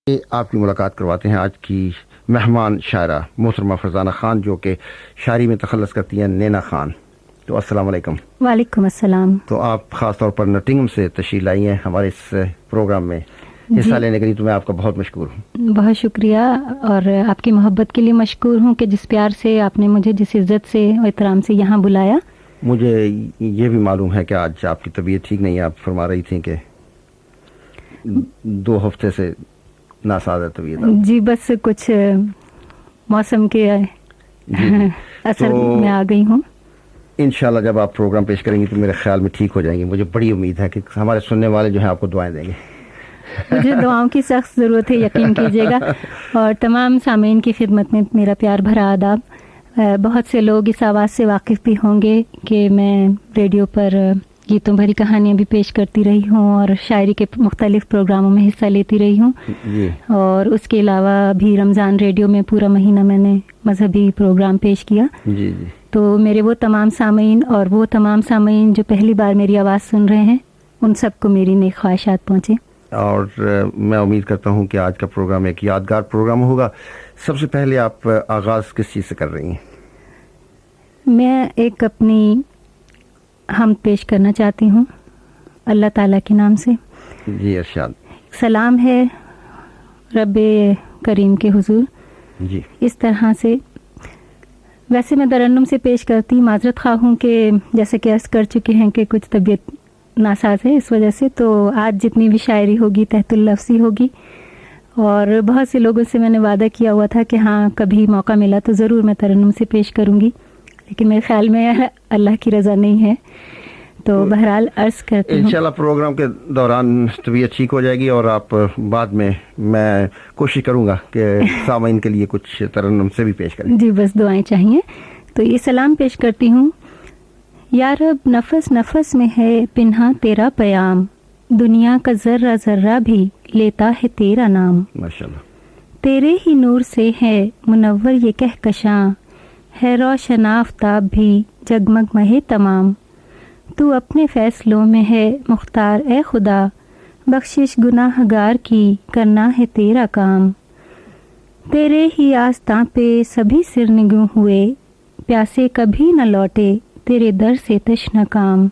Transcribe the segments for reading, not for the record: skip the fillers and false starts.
آپ کی ملاقات کرواتے ہیں آج کی مہمان شاعرہ محترمہ فرزانہ خان، جو کہ شاعری میں تخلص کرتی ہیں نینا خان۔ تو السلام علیکم۔ وعلیکم السلام۔ تو آپ خاص طور پر نٹنگم سے تشریف لائی ہیں ہمارے اس پروگرام میں حصہ لینے کے لیے، تو میں آپ کا بہت مشکور ہوں۔ بہت شکریہ، اور آپ کی محبت کے لیے مشکور ہوں کہ جس پیار سے آپ نے مجھے، جس عزت سے اور احترام سے یہاں بلایا۔ مجھے یہ بھی معلوم ہے کہ آج آپ کی طبیعت ٹھیک نہیں ہے، آپ فرما رہی تھیں کہ 2 ہفتے سے ناساز ہے طبیعت۔ جی بس کچھ موسم کے اثر میں آ گئی ہوں۔ انشاءاللہ جب آپ پروگرام پیش کریں گی تو میرے خیال میں ٹھیک ہو جائیں گے۔ مجھے بڑی امید ہے کہ ہمارے سننے والے جو ہیں آپ کو دعائیں دیں گے۔ مجھے دعاؤں کی سخت ضرورت ہے، یقین کیجیے گا۔ اور تمام سامعین کی خدمت میں میرا پیار بھرا آداب۔ بہت سے لوگ اس آواز سے واقف بھی ہوں گے کہ میں ریڈیو پر گیتوں بھری کہانیاں بھی پیش کرتی رہی ہوں اور شاعری کے مختلف پروگراموں میں حصہ لیتی رہی ہوں جی۔ اور اس کے علاوہ بھی رمضان ریڈیو میں پورا مہینہ میں نے مذہبی پروگرام پیش کیا۔ جی جی۔ تو میرے وہ تمام سامعین اور وہ تمام سامعین جو پہلی بار میری آواز سن رہے ہیں، ان سب کو میری نیک خواہشات پہنچے۔ اور میں امید کرتا ہوں کہ آج کا پروگرام ایک یادگار پروگرام ہوگا۔ سب سے پہلے آپ آغاز کس چیز سے کر رہی ہیں؟ میں ایک اپنی حمد پیش کرنا چاہتی ہوں اللہ تعالیٰ کے نام سے۔ جی ارشاد۔ سلام ہے رب کریم کے حضور۔ جی۔ اس طرح سے ویسے میں ترنم سے پیش کرتی، معذرت خواہ ہوں کہ جیسے کہ عرض کر چکے ہیں کہ کچھ طبیعت ناساز ہے، اس وجہ سے تو آج جتنی بھی شاعری ہوگی تحت اللفظی ہوگی، اور بہت سے لوگوں سے میں نے وعدہ کیا ہوا تھا کہ ہاں کبھی موقع ملا تو ضرور میں ترنم سے پیش کروں گی، لیکن میرے خیال میں اللہ کی رضا نہیں ہے، تو بہرحال عرض کرتی ہوں انشاءاللہ پروگرام کے دوران طبیعت ٹھیک ہو جائے گی، اور آپ بعد میں کوشش کروں گا کہ سامعین کے لیے کچھ ترنم سے بھی پیش کریں۔ جی بس دعائیں چاہیے۔ تو یہ سلام پیش کرتی ہوں۔ یا رب نفس نفس میں ہے پنہاں تیرا پیام، دنیا کا ذرہ ذرہ بھی لیتا ہے تیرا نام، ماشاءاللہ۔ تیرے ہی نور سے ہے منور یہ کہکشاں، ہے روشن آفتاب بھی جگمگ مہے تمام، تو اپنے فیصلوں میں ہے مختار اے خدا، بخشش گناہ گار کی کرنا ہے تیرا کام، تیرے ہی آستاں پہ سبھی سرنگوں ہوئے، پیاسے کبھی نہ لوٹے تیرے در سے تشنہ کام،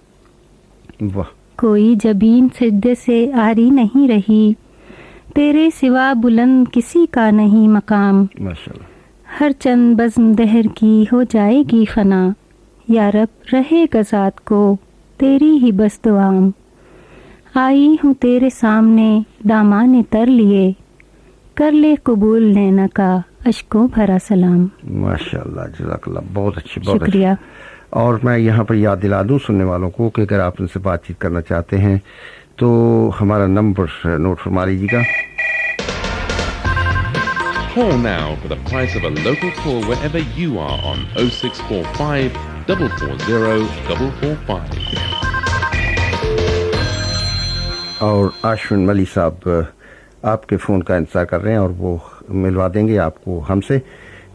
واہ۔ کوئی جبین سجدے سے آری نہیں رہی، تیرے سوا بلند کسی کا نہیں مقام، ماشاءاللہ۔ ہر چند بزم دہر کی ہو جائے گی فنا، یا رب رہے گا ذات کو تیری ہی بس دعام، آئی ہوں تیرے سامنے دامان تر لیے، کر لے قبول نینا کا اشکوں بھرا سلام۔ ماشاءاللہ، جزاک اللہ، بہت اچھی، بہت شکریہ۔ اور میں یہاں پر یاد دلا دوں سننے والوں کو کہ اگر آپ ان سے بات چیت کرنا چاہتے ہیں تو ہمارا نمبر نوٹ فرما لیجیے گا۔ Call now for the price of a local call wherever you are on 0645 440 445. اور آشون ملی صاحب آپ کے فون کا انتظار کر رہے ہیں اور وہ ملوا دیں گے آپ کو ہم سے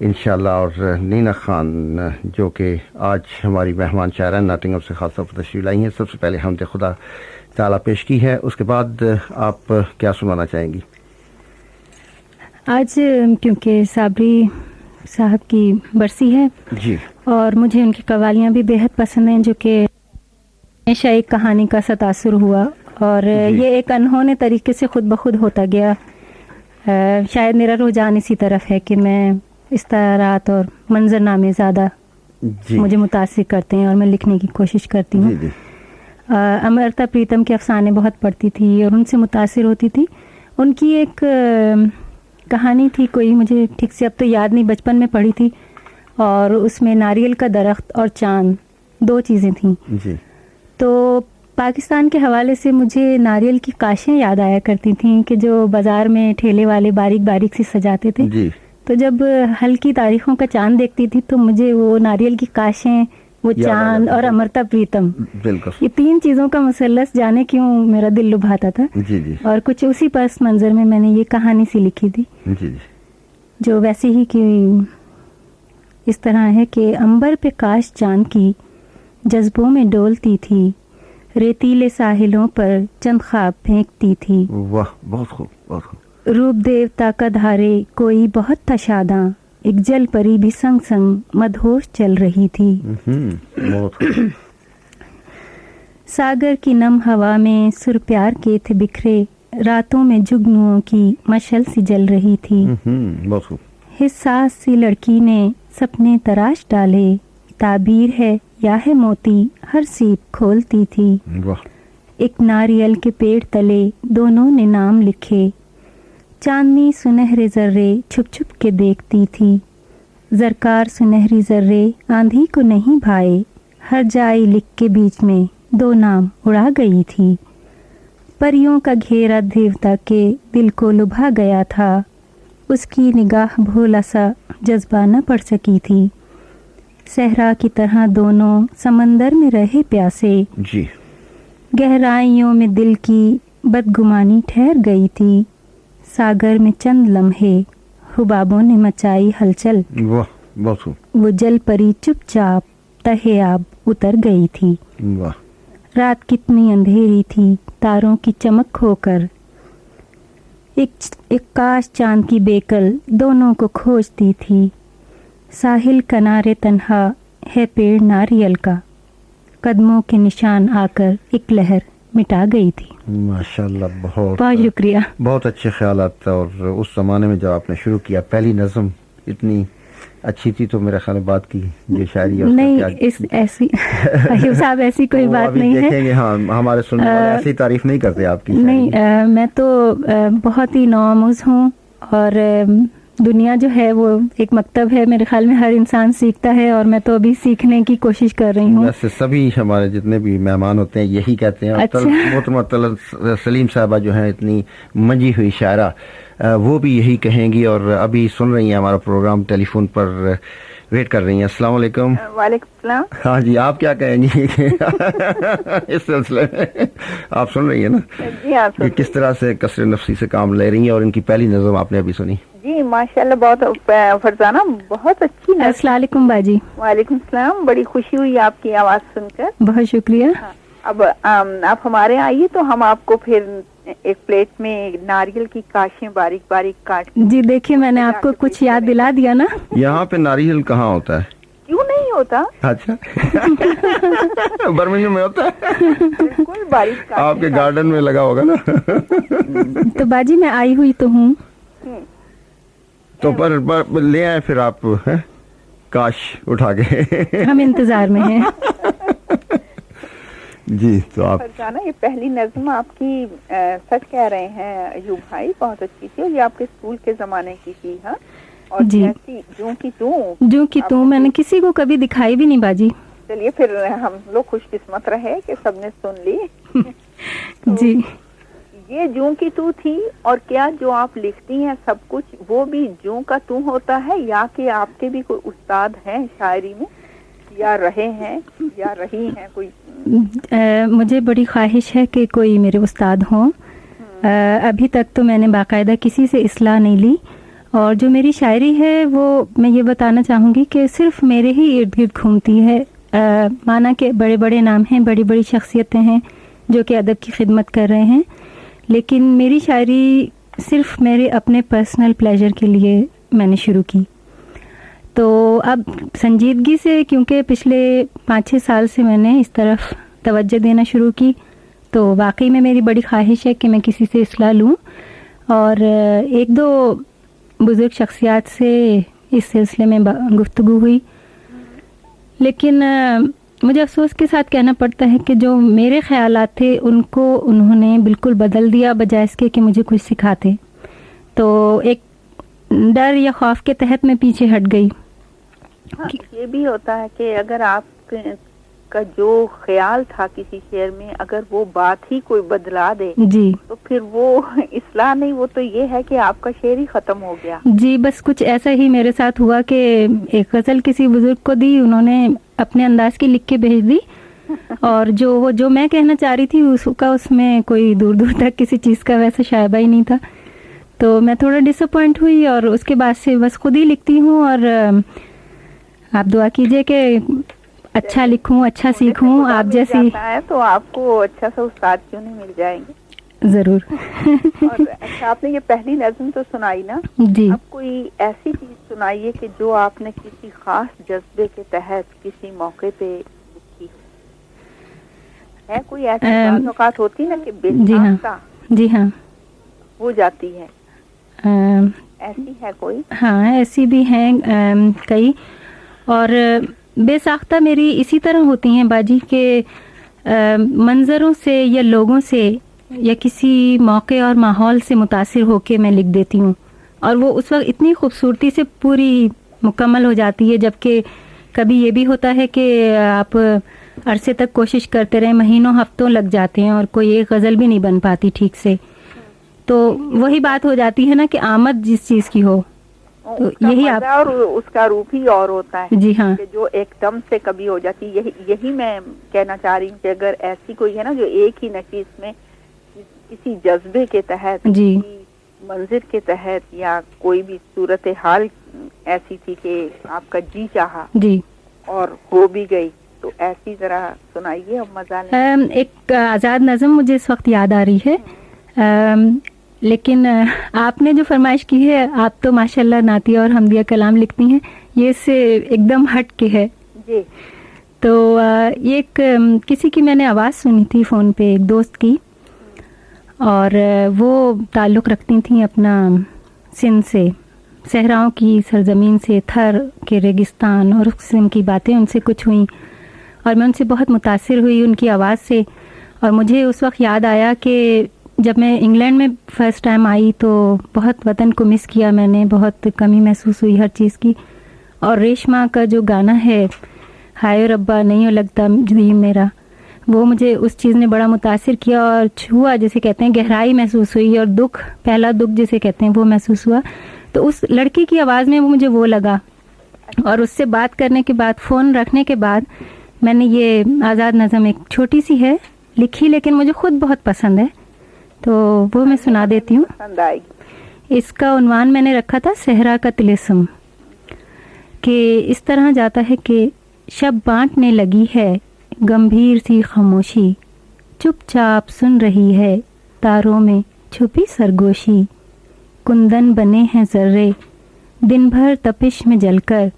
انشاءاللہ۔ اور نینا خان جو کہ آج ہماری مہمان شاعرہ ناٹنگھم سے خاص طور پر تشریف لائی ہیں، سب سے پہلے حمد خدا تعالیٰ پیش کی ہے، اس کے بعد آپ کیا سنانا چاہیں گی؟ آج کیونکہ صابری صاحب کی برسی ہے جی، اور مجھے ان کی قوالیاں بھی بے حد پسند ہیں، جو کہ ہمیشہ ایک کہانی کا سا تاثر ہوا، اور یہ ایک انہونے طریقے سے خود بخود ہوتا گیا۔ شاید میرا رجحان اسی طرف ہے کہ میں استعارات اور منظر نامے زیادہ مجھے متاثر کرتے ہیں اور میں لکھنے کی کوشش کرتی ہوں۔ امرتا پریتم کے افسانے بہت پڑھتی تھی اور ان سے متاثر ہوتی تھی۔ ان کی ایک کہانی تھی، کوئی مجھے ٹھیک سے اب تو یاد نہیں، بچپن میں پڑھی تھی، اور اس میں ناریل کا درخت اور چاند 2 چیزیں تھیں۔ جی۔ تو پاکستان کے حوالے سے مجھے ناریل کی کاشیں یاد آیا کرتی تھیں کہ جو بازار میں ٹھیلے والے باریک باریک سے سجاتے تھے۔ جی۔ تو جب ہلکی تاریخوں کا چاند دیکھتی تھی تو مجھے وہ ناریل کی کاشیں، وہ چاند اور امرتا پریتم، بالکل، یہ 3 چیزوں کا مثلث جانے کیوں میرا دل لبھاتا تھا۔ جی جی۔ اور کچھ اسی پس منظر میں میں نے یہ کہانی سی لکھی تھی، جی جی، جو ویسے ہی کہ اس طرح ہے کہ عنبر پہ کاش چاند کی جذبوں میں ڈولتی تھی، ریتیلے ساحلوں پر چند خواب پھینکتی تھی۔ واہ، بہت خوب، بہت خوب۔ रूप देवता का धारे कोई बहुत था शादां, एक जल परी भी संग संग मदहोश चल रही थी। बहुत खूब। सागर की नम हवा में सुर प्यार के थे बिखरे, रातों में जुगनुओं की मशल सी जल रही थी। बहुत खूब। हिस्सास सी लड़की ने सपने तराश डाले, ताबीर है या है मोती हर सीप खोलती थी। वाह। एक नारियल के पेड़ तले दोनों ने नाम लिखे, चांदनी सुनहरे जर्रे छुप छुप के देखती थी। जरकार सुनहरी जर्रे आंधी को नहीं भाए, हर जाई लिख के बीच में दो नाम उड़ा गई थी। परियों का घेरा देवता के दिल को लुभा गया था, उसकी निगाह भोला सा जज्बा न पड़ सकी थी। सहरा की तरह दोनों समंदर में रहे प्यासे, जी। गहराइयों में दिल की बदगुमानी ठहर गई थी। सागर में चंद लम्हे हुबाबों ने मचाई हलचल, वाह, बहुत खूब। वो जल परी चुपचाप तहे आब उतर गई थी। वाह। रात कितनी अंधेरी थी, तारों की चमक खोकर एक काश चांद की बेकल दोनों को खोजती थी। साहिल किनारे तन्हा है पेड़ नारियल का, कदमों के निशान आकर एक लहर मिटा गई थी। माशाल्लाह, बहुत बहुत शुक्रिया। बहुत अच्छे ख्यालात। और उस ज़माने में जब आपने शुरू किया, पहली नज़म इतनी अच्छी थी, तो मेरा ख्याल बात की ये शायरी और नहीं, इस ऐसी अयूब साहब ऐसी कोई बात नहीं है। देखेंगे, हाँ, हमारे सुनने वाले ऐसी तारीफ नहीं करते आपकी। नहीं, मैं तो बहुत ही नौआमूज़ हूँ, और दुनिया जो है वो एक मकतब है। मेरे ख्याल में हर इंसान सीखता है, और मैं तो अभी सीखने की कोशिश कर रही हूँ। वैसे सभी हमारे जितने भी मेहमान होते हैं यही कहते हैं। अच्छा। मोहतरमा सलीम साहबा जो है इतनी मंजी हुई शायरा, वो भी यही कहेंगी, और अभी सुन रही हैं हमारा प्रोग्राम, टेलीफोन पर वेट कर रही हैं। अस्सलाम वालेकुम। वालेकुम सलाम। हाँ जी, आप क्या कहेंगी इस सिलसिले में? आप सुन रही हैं ना जी हाँ, कि किस तरह से कसर नफसी से काम ले रही हैं, और इनकी पहली नज़म आपने अभी सुनी। जी माशाल्लाह, बहुत फरजाना, बहुत अच्छी नज़म। अस्सलाम वालेकुम बाजी। वालेकुम सलाम। बड़ी खुशी हुई आपकी आवाज़ सुनकर। बहुत शुक्रिया। हाँ, अब आप हमारे आइए तो हम आपको फिर एक प्लेट में नारियल की काशें बारीक बारीक काट। जी देखिए, मैंने आपको कुछ याद दिला दिया ना। यहाँ पे नारियल कहाँ होता है? क्यों नहीं होता? अच्छा बर्मिंघम में होता है। बिल्कुल बारीक काशें। आपके गार्डन में लगा होगा ना। तो बाजी मैं आई हुई तो हूँ, तो पर ले आए फिर आप, है? काश उठा के। हम इंतजार में हैं। जी, तो आप फरजाना, ये पहली नज़म आपकी सच कह रहे हैं अयूब भाई, बहुत अच्छी थी, और ये आपके स्कूल के जमाने की थी। हाँ, और जी। जैसी जो की तू मैंने किसी को कभी दिखाई भी नहीं बाजी। चलिए फिर हम लोग खुशकिस्मत रहे कि सबने सुन ली। तो जी। ये जूं की तू थी, और क्या जो आप लिखती हैं सब कुछ वो भी जूं का तू होता है, या कि आपके भी कोई उस्ताद हैं शायरी में, या रहे हैं या रही हैं कोई? मुझे बड़ी ख्वाहिश है कि कोई मेरे उस्ताद हों। अभी तक तो मैंने बाकायदा किसी से इस्लाह नहीं ली, और जो मेरी शायरी है वो मैं ये बताना चाहूँगी कि सिर्फ मेरे ही इर्द गिर्द घूमती है। माना कि बड़े बड़े नाम हैं, बड़ी बड़ी शख्सियतें हैं जो कि अदब की खिदमत कर रहे हैं, लेकिन मेरी शायरी सिर्फ मेरे अपने पर्सनल प्लेजर के लिए मैंने शुरू की। तो अब संजीदगी से, क्योंकि पिछले 5-6 साल से मैंने इस तरफ तवज्जो देना शुरू की, तो वाकई में मेरी बड़ी ख्वाहिश है कि मैं किसी से इस्लाह लूँ, और एक दो बुज़ुर्ग शख्सियात से इस सिलसिले में गुफ्तगू हुई, लेकिन मुझे अफसोस के साथ कहना पड़ता है कि जो मेरे ख्यालात थे उनको उन्होंने बिल्कुल बदल दिया, बजाय इसके कि मुझे कुछ सिखाते। तो एक डर या खौफ के तहत मैं पीछे हट गई। हाँ, ये भी होता है कि अगर आप का जो ख्याल था किसी शेर में, अगर वो बात ही कोई बदला दे जी, तो फिर वो इस्लाह नहीं, वो तो ये है कि आपका शेर ही खत्म हो गया। जी, बस कुछ ऐसा ही मेरे साथ हुआ कि एक गजल किसी बुजुर्ग को दी, उन्होंने अपने अंदाज की लिख के भेज दी, और जो मैं कहना चाह रही थी उसका उसमें कोई दूर दूर तक किसी चीज़ का वैसा शायबा ही नहीं था। तो मैं थोड़ा डिसअपॉइंट हुई, और उसके बाद से बस खुद ही लिखती हूँ, और आप दुआ कीजिए कि अच्छा लिखूं, अच्छा सीखूं। आप जैसी है तो आपको अच्छा सा उस्ताद क्यों नहीं मिल जाएंगे? ज़रूर। और अच्छा, आपने ये पहली नज़्म तो सुनाई ना, जी। अब कोई ऐसी चीज सुनाइए कि जो आपने किसी खास जज्बे के तहत किसी मौके पे लिखी हो। है कोई ऐसी बात औकात होती ना कि जी हाँ, बेसाख्ता जी हाँ, हो जाती है, अम, ऐसी है कोई? हाँ ऐसी भी हैं कई, और बेसाख्ता मेरी इसी तरह होती हैं बाजी के मंज़रों से या लोगों से या किसी मौके और माहौल से मुतासिर होके मैं लिख देती हूँ, और वो उस वक्त इतनी खूबसूरती से पूरी मुकम्मल हो जाती है। जबकि कभी ये भी होता है कि आप अरसे तक कोशिश करते रहे, महीनों हफ्तों लग जाते हैं और कोई एक गज़ल भी नहीं बन पाती ठीक से। तो वही बात हो जाती है ना कि आमद जिस चीज़ की हो, तो यही आप, और उसका रूप ही और होता है। जी हाँ, कि जो एकदम से कभी हो जाती है, यही मैं कहना चाह रही हूँ कि अगर ऐसी कोई है ना जो एक ही नशीस में किसी जज्बे के तहत, जी, किसी मंजिर के तहत, या कोई भी सूरत हाल ऐसी थी कि आपका जी चाहा जी, और हो भी गई, तो ऐसी जरा सुनाइए और मजा लें। एक आज़ाद नज़म मुझे इस वक्त याद आ रही है, लेकिन आपने जो फरमाइश की है, आप तो माशाल्लाह नातिया और हमदिया कलाम लिखती हैं, ये इससे एकदम हट के है जी। तो ये एक किसी की मैंने आवाज़ सुनी थी फ़ोन पे, एक दोस्त की, और वो ताल्लुक़ रखती थी अपना सिंध से, सहराओं की सरजमीन से, थर के रेगिस्तान और उस किस्म की बातें उनसे कुछ हुई, और मैं उनसे बहुत मुतासिर हुई उनकी आवाज़ से। और मुझे उस वक्त याद आया कि जब मैं इंग्लैंड में फ़र्स्ट टाइम आई तो बहुत वतन को मिस किया मैंने, बहुत कमी महसूस हुई हर चीज़ की। और रेशमा का जो गाना है, हाय रब्बा नहीं लगता जी मेरा, वो मुझे उस चीज़ ने बड़ा मुतासिर किया और छुआ, जिसे कहते हैं गहराई महसूस हुई, और दुख, पहला दुख जिसे कहते हैं, वो महसूस हुआ। तो उस लड़की की आवाज़ में मुझे वो लगा, और उससे बात करने के बाद, फ़ोन रखने के बाद, मैंने ये आज़ाद नज़म, एक छोटी सी है लिखी, लेकिन मुझे खुद बहुत पसंद है, तो वो मैं सुना देती हूँ। पसंद आएगी। इसका उन्वान मैंने रखा था सहरा का तिलिस्म, कि इस तरह जाता है कि शब बांटने लगी है गंभीर सी खामोशी, चुपचाप सुन रही है तारों में छुपी सरगोशी, कुंदन बने हैं जर्रे दिन भर तपिश में जलकर,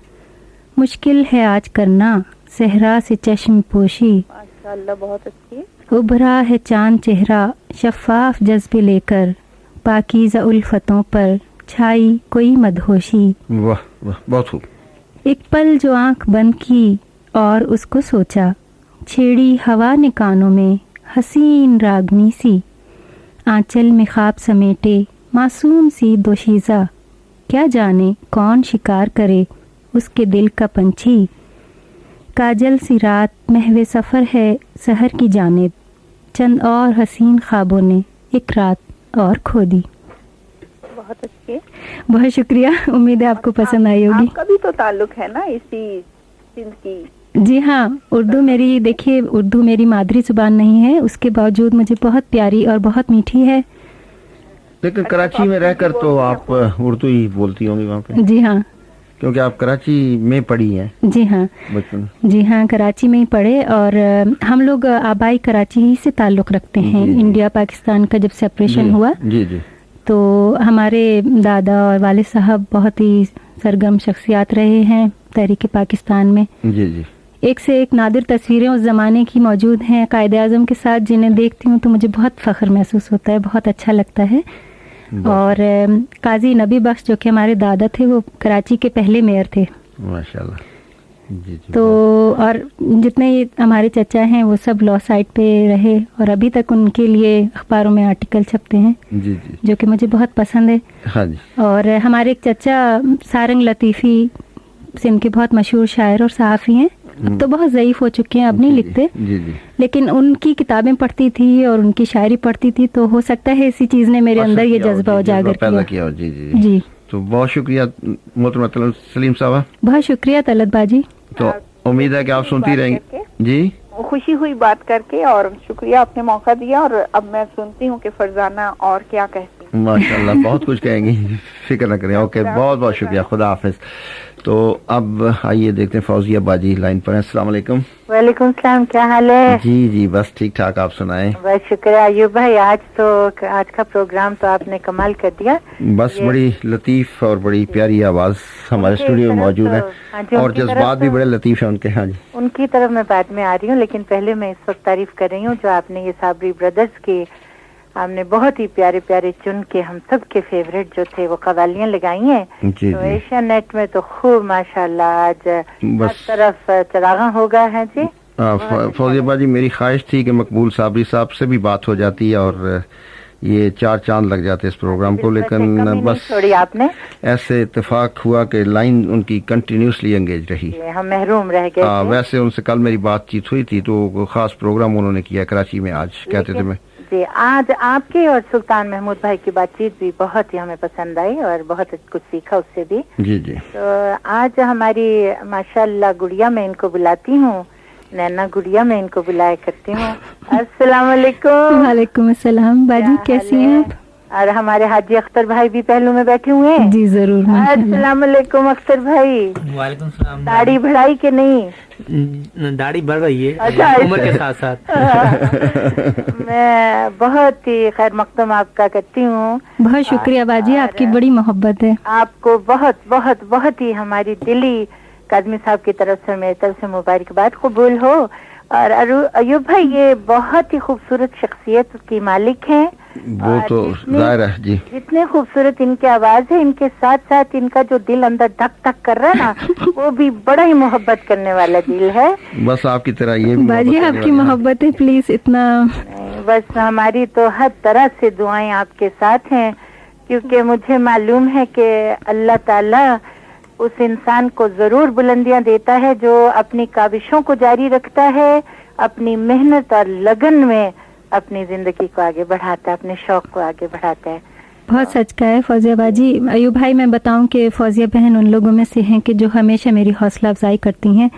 मुश्किल है आज करना सहरा से चश्म पोशी, माशाअल्लाह बहुत अच्छी। उभरा है चांद चेहरा शफाफ जज्बे लेकर, पाकीज़ा उल्फतों पर छाई कोई मदहोशी। वाह वाह, बहुत खूब। एक पल जो आंख बंद की और उसको सोचा, छेड़ी हवा ने कानों में हसीन रागनी सी, आंचल में ख्वाब समेटे मासूम सी दोशीज़ा, क्या जाने कौन शिकार करे उसके दिल का पंछी, काजल सी रात महवे सफ़र है सहर की जानिब, चंद और हसीन ख्वाबों ने एक रात और खो दी। बहुत अच्छी। बहुत शुक्रिया, उम्मीद है आपको पसंद आई होगी। आपका भी तो ताल्लुक है ना इसी सिंध की? जी हाँ, उर्दू मेरी, देखिए उर्दू मेरी मादरी ज़ुबान नहीं है, उसके बावजूद मुझे बहुत प्यारी और बहुत मीठी है। लेकिन कराची में रहकर तो आप उर्दू ही बोलती होंगी वहाँ पे? जी हाँ, क्योंकि आप कराची में पढ़ी हैं। जी हाँ, बचपन। जी हाँ, कराची में ही पढ़े, और हम लोग आबाई कराची ही से ताल्लुक़ रखते हैं। जी, जी। इंडिया पाकिस्तान का जब सेपरेशन हुआ, जी जी, तो हमारे दादा और वालिद साहब बहुत ही सरगर्म शख्सियात रहे हैं तहरीक पाकिस्तान में। जी जी, एक से एक नादिर तस्वीरें उस ज़माने की मौजूद हैं कायदे आज़म के साथ, जिन्हें देखती हूँ तो मुझे बहुत फ़ख्र महसूस होता है, बहुत अच्छा लगता है। और काजी नबी बख्श जो कि हमारे दादा थे, वो कराची के पहले मेयर थे। माशाल्लाह। जी जी। तो और जितने हमारे चचा हैं वो सब लॉ साइड पे रहे, और अभी तक उनके लिए अखबारों में आर्टिकल छपते हैं, जी जी, जो कि मुझे बहुत पसंद है। हाँ जी। और हमारे एक चचा सारंग लतीफ़ी सिंध के बहुत मशहूर शायर और सहाफ़ी हैं, अब तो बहुत ज़ईफ़ हो चुके हैं, अब नहीं लिखते, जी जी, लेकिन उनकी किताबें पढ़ती थी और उनकी शायरी पढ़ती थी, तो हो सकता है इसी चीज़ ने मेरे अंदर ये जज्बा उजागर पैदा किया। किया। जी जी जी, तो बहुत शुक्रिया मोहतरम सलीम साहबा। बहुत शुक्रिया तलत बाजी। तो उम्मीद है कि आप सुनती रहेंगी। जी, खुशी हुई बात करके, और शुक्रिया आपने मौका दिया। और अब मैं सुनती हूँ कि फरजाना और क्या कहती हैं। माशाल्लाह बहुत कुछ कहेंगी, फिक्र न करें। ओके, बहुत बहुत शुक्रिया, खुदा हाफिज। तो अब आइए देखते हैं फौजिया बाजी लाइन पर हैं। अस्सलाम वालेकुम। वालेकुम सलाम, क्या हाल है? जी जी बस ठीक ठाक, आप सुनाएं। बहुत शुक्रिया अयूब भाई, आज का प्रोग्राम तो आपने कमाल कर दिया। बस बड़ी लतीफ और बड़ी प्यारी आवाज हमारे स्टूडियो में मौजूद है, और जज्बात भी बड़े लतीफ हैं उनके। हाँ जी, उनकी तरफ मैं बाद में आ रही हूँ, लेकिन पहले मैं इस वक्त तारीफ कर रही हूँ जो आपने ये साबरी ब्रदर्स की आपने बहुत ही प्यारे प्यारे चुन के हम सब के फेवरेट जो थे वो कवालियां लगाई हैं। जी तो जी एशिया नेट में तो खूब माशाल्लाह आज हर बस तरफ चरागा होगा है जी। फौजिया बाजी, मेरी ख्वाहिश थी कि मकबूल साबरी साहब से भी बात हो जाती है और ये 4 चांद लग जाते इस प्रोग्राम को, लेकिन बस छोड़ी आपने, ऐसे इत्तेफाक हुआ कि लाइन उनकी कंटिन्यूसली एंगेज रही। हम महरूम रह गए थे। वैसे उनसे कल मेरी बातचीत हुई थी, तो खास प्रोग्राम उन्होंने किया कराची में, आज कहते थे मैं। जी, आज आपके और सुल्तान महमूद भाई की बातचीत भी बहुत ही हमें पसंद आई और बहुत कुछ सीखा उससे भी। जी जी, तो आज हमारी माशाल्लाह गुड़िया मैं इनको बुलाती हूँ, नैना गुड़िया मैं इनको बुलाया करती हूँ। अस्सलाम वालेकुम। वालेकुम अस्सलाम बाजी, कैसी हैं आप? और हमारे हाजी अख्तर भाई भी पहलू में बैठे हुए हैं। जी जरूर, माशाल्लाह। अस्सलाम वालेकुम अख्तर भाई। वालेकुम सलाम। दाढ़ी बढ़ाई के नहीं? दाढ़ी बढ़ रही है, अच्छा, उम्र के साथ साथ। मैं बहुत ही खैर मकदम आपका करती हूँ। बहुत शुक्रिया बाजी, आपकी बड़ी मोहब्बत है। आपको बहुत बहुत बहुत ही हमारी दिली कादमी साहब की तरफ से मेरी तरफ से मुबारकबाद कबूल हो। और अयूब भाई ये बहुत ही खूबसूरत शख्सियत की मालिक हैं। वो तो जाहिर है जी। जितने खूबसूरत इनकी आवाज है, इनके साथ साथ इनका जो दिल अंदर धक धक कर रहा है ना वो भी बड़ा ही मोहब्बत करने वाला दिल है। बस आपकी तरह ये भी बाजी आपकी मोहब्बत है, प्लीज इतना। बस हमारी तो हर तरह से दुआएं आपके साथ हैं, क्योंकि मुझे मालूम है कि अल्लाह ताला उस इंसान को जरूर बुलंदियां देता है जो अपनी काविशों को जारी रखता है, अपनी मेहनत और लगन में अपनी जिंदगी को आगे बढ़ाता है, अपने शौक को आगे बढ़ाता है। बहुत सच का है फौजिया बाजी। अयूब भाई, मैं बताऊं कि फौजिया बहन उन लोगों में से हैं कि जो हमेशा मेरी हौसला अफजाई करती हैं,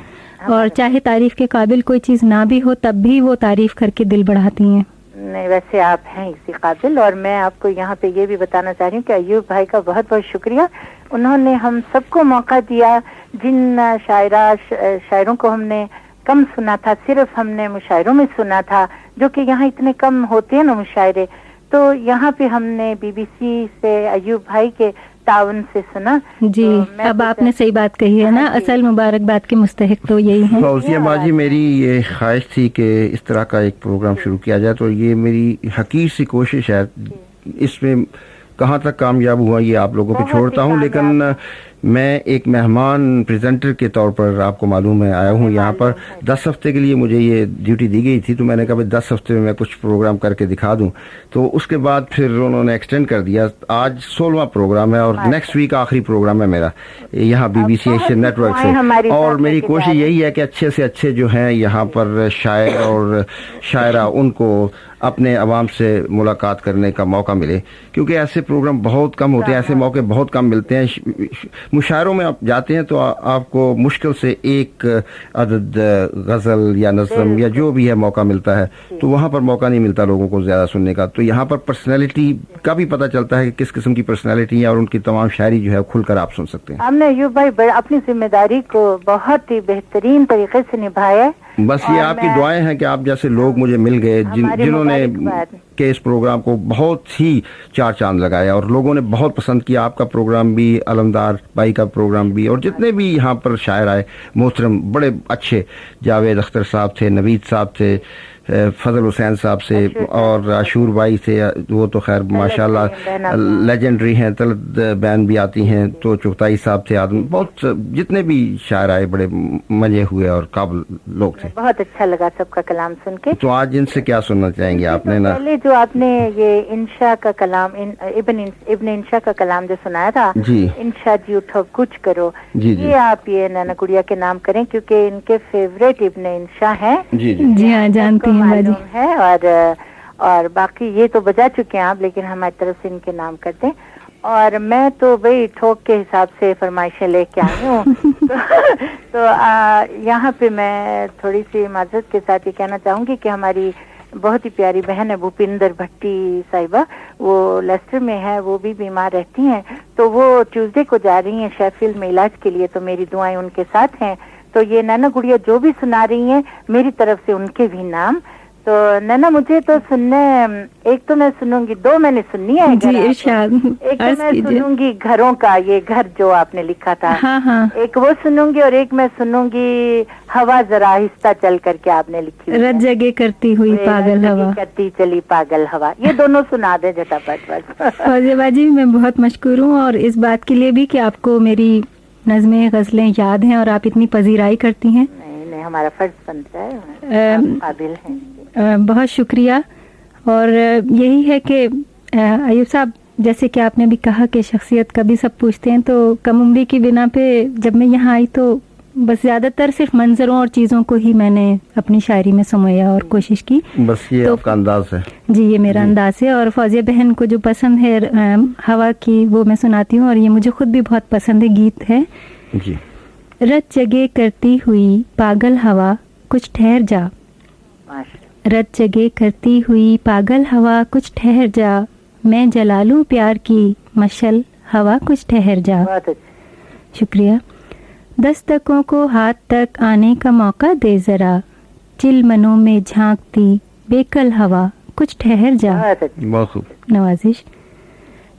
और चाहे तारीफ के काबिल कोई चीज ना भी हो तब भी वो तारीफ करके दिल बढ़ाती हैं। नहीं, वैसे आप हैं इसी काबिल। और मैं आपको यहाँ पे ये भी बताना चाह रही हूँ कि अयूब भाई का बहुत बहुत शुक्रिया, उन्होंने हम सबको मौका दिया। जिन शायरों को हमने कम सुना था, सिर्फ हमने मुशायरों में सुना था, जो कि यहाँ इतने कम होते हैं ना मुशायरे, तो यहाँ पे हमने BBC से अयूब भाई के ताउन से सुना। जी, तो अब आपने सही बात कही है ना, असल मुबारकबाद के मुस्तहिक तो यही है। फौजिया बाजी, मेरी ये ख्वाहिश थी कि इस तरह का एक प्रोग्राम शुरू किया जाए, तो ये मेरी हकीर सी कोशिश है। इसमें कहाँ तक कामयाब हुआ ये आप लोगों पे छोड़ता हूँ, लेकिन मैं एक मेहमान प्रेजेंटर के तौर पर, आपको मालूम है, आया हूँ यहाँ पर 10 हफ्ते के लिए। मुझे ये ड्यूटी दी गई थी, तो मैंने कहा भाई 10 हफ्ते में मैं कुछ प्रोग्राम करके दिखा दूं। तो उसके बाद फिर उन्होंने एक्सटेंड कर दिया। आज 16वां प्रोग्राम है और नेक्स्ट वीक आखिरी प्रोग्राम है मेरा यहाँ BBC एशियन नेटवर्क से। और मेरी कोशिश यही है कि अच्छे से अच्छे जो हैं यहाँ पर शायर और शायरा, उनको अपने अवाम से मुलाकात करने का मौका मिले, क्योंकि ऐसे प्रोग्राम बहुत कम होते हैं, ऐसे मौके बहुत कम मिलते हैं। मुशायरों में आप जाते हैं तो आपको मुश्किल से एक अदद गजल या नज़म या जो भी है मौका मिलता है, तो वहाँ पर मौका नहीं मिलता लोगों को ज़्यादा सुनने का। तो यहाँ पर पर्सनैलिटी का भी पता चलता है कि किस किस्म की पर्सनैलिटी है, और उनकी तमाम शायरी जो है खुलकर आप सुन सकते हैं। हमने अयूब भाई अपनी जिम्मेदारी को बहुत ही बेहतरीन तरीके से निभाया। बस ये आपकी दुआएं हैं कि आप जैसे लोग मुझे मिल गए जिन्होंने के इस प्रोग्राम को बहुत ही 4 चांद लगाया, और लोगों ने बहुत पसंद किया। आपका प्रोग्राम भी, अलमदार भाई का प्रोग्राम भी, और जितने भी यहाँ पर शायर आए मोहतरम, बड़े अच्छे, जावेद अख्तर साहब थे, नवीद साहब थे, फजल हुसैन साहब से, और आशूर भाई थे, वो तो खैर माशाल्लाह लेजेंडरी हैं। तलत बैन भी आती हैं, तो चुगताई साहब थे, आदमी बहुत, जितने भी शायर आए बड़े मजे हुए और काबिल लोग थे। बहुत अच्छा लगा सबका कलाम सुन के। तो आज इनसे क्या सुनना चाहेंगे आपने? ना पहले जो आपने ये इंशा का कलाम, इब्न इंशा का कलाम जो सुनाया था जी, इंशा जी उठो कुछ करो, जी जी, ये आप ये नैना गुड़िया के नाम करें, क्योंकि इनके फेवरेट इब्न इंशा हैं। जी जी जी हाँ, जानती हैं बाजी। है। और बाकी ये तो बजा चुके हैं आप, लेकिन हमारी तरफ से इनके नाम कर दें। और मैं तो भाई ठोक के हिसाब से फरमाइशें लेके आई हूँ। तो यहाँ पे मैं थोड़ी सी माजरत के साथ ये कहना चाहूंगी कि हमारी बहुत ही प्यारी बहन है भूपिंदर भट्टी साहिबा, वो लेस्टर में है, वो भी बीमार रहती हैं, तो वो ट्यूसडे को जा रही हैं शेफील्ड में इलाज के लिए, तो मेरी दुआएं उनके साथ हैं। तो ये नैना गुड़िया जो भी सुना रही हैं मेरी तरफ से उनके भी नाम। तो नैना मुझे तो सुनने, एक तो मैं सुनूंगी, दो मैंने सुननी है जी इरशाद, एक तो अर्ज मैं कीजिए। सुनूंगी घरों का, ये घर जो आपने लिखा था, हाँ हाँ, एक वो सुनूंगी और एक मैं सुनूंगी हवा जरा आहिस्ता चल करके आपने लिखी हुई है। रत जगह करती हुई पागल हवा। करती चली पागल हवा, ये दोनों सुना दे झटापट बस। फौजिया बाजी, मैं बहुत मशकूर हूँ, और इस बात के लिए भी कि आपको मेरी नज़में गज़लें याद हैं और आप इतनी पजीराई करती हैं। नहीं, हमारा फर्ज बनता है, आप काबिल हैं। बहुत शुक्रिया। और यही है कि अयूब साहब, जैसे कि आपने भी कहा कि शख्सियत कभी सब पूछते हैं, तो कम उम्री की बिना पे जब मैं यहाँ आई तो बस ज़्यादातर सिर्फ मंजरों और चीज़ों को ही मैंने अपनी शायरी में समाया और कोशिश की। बस ये तो आपका अंदाज है। जी, ये मेरा अंदाज है। और फौजिया बहन को जो पसंद है हवा की, वो मैं सुनाती हूँ, और ये मुझे खुद भी बहुत पसंद है, गीत है। जी। रत जगह करती हुई पागल हवा कुछ ठहर जा, रत जगह करती हुई पागल हवा कुछ ठहर जा, मैं जला लूं प्यार की मशल हवा कुछ ठहर जा। बहुत अच्छा। शुक्रिया। दस्तकों को हाथ तक आने का मौका दे जरा, चिल मनों में झांकती बेकल हवा कुछ ठहर जा। बहुत अच्छा। बहुत खूब। नवाजिश।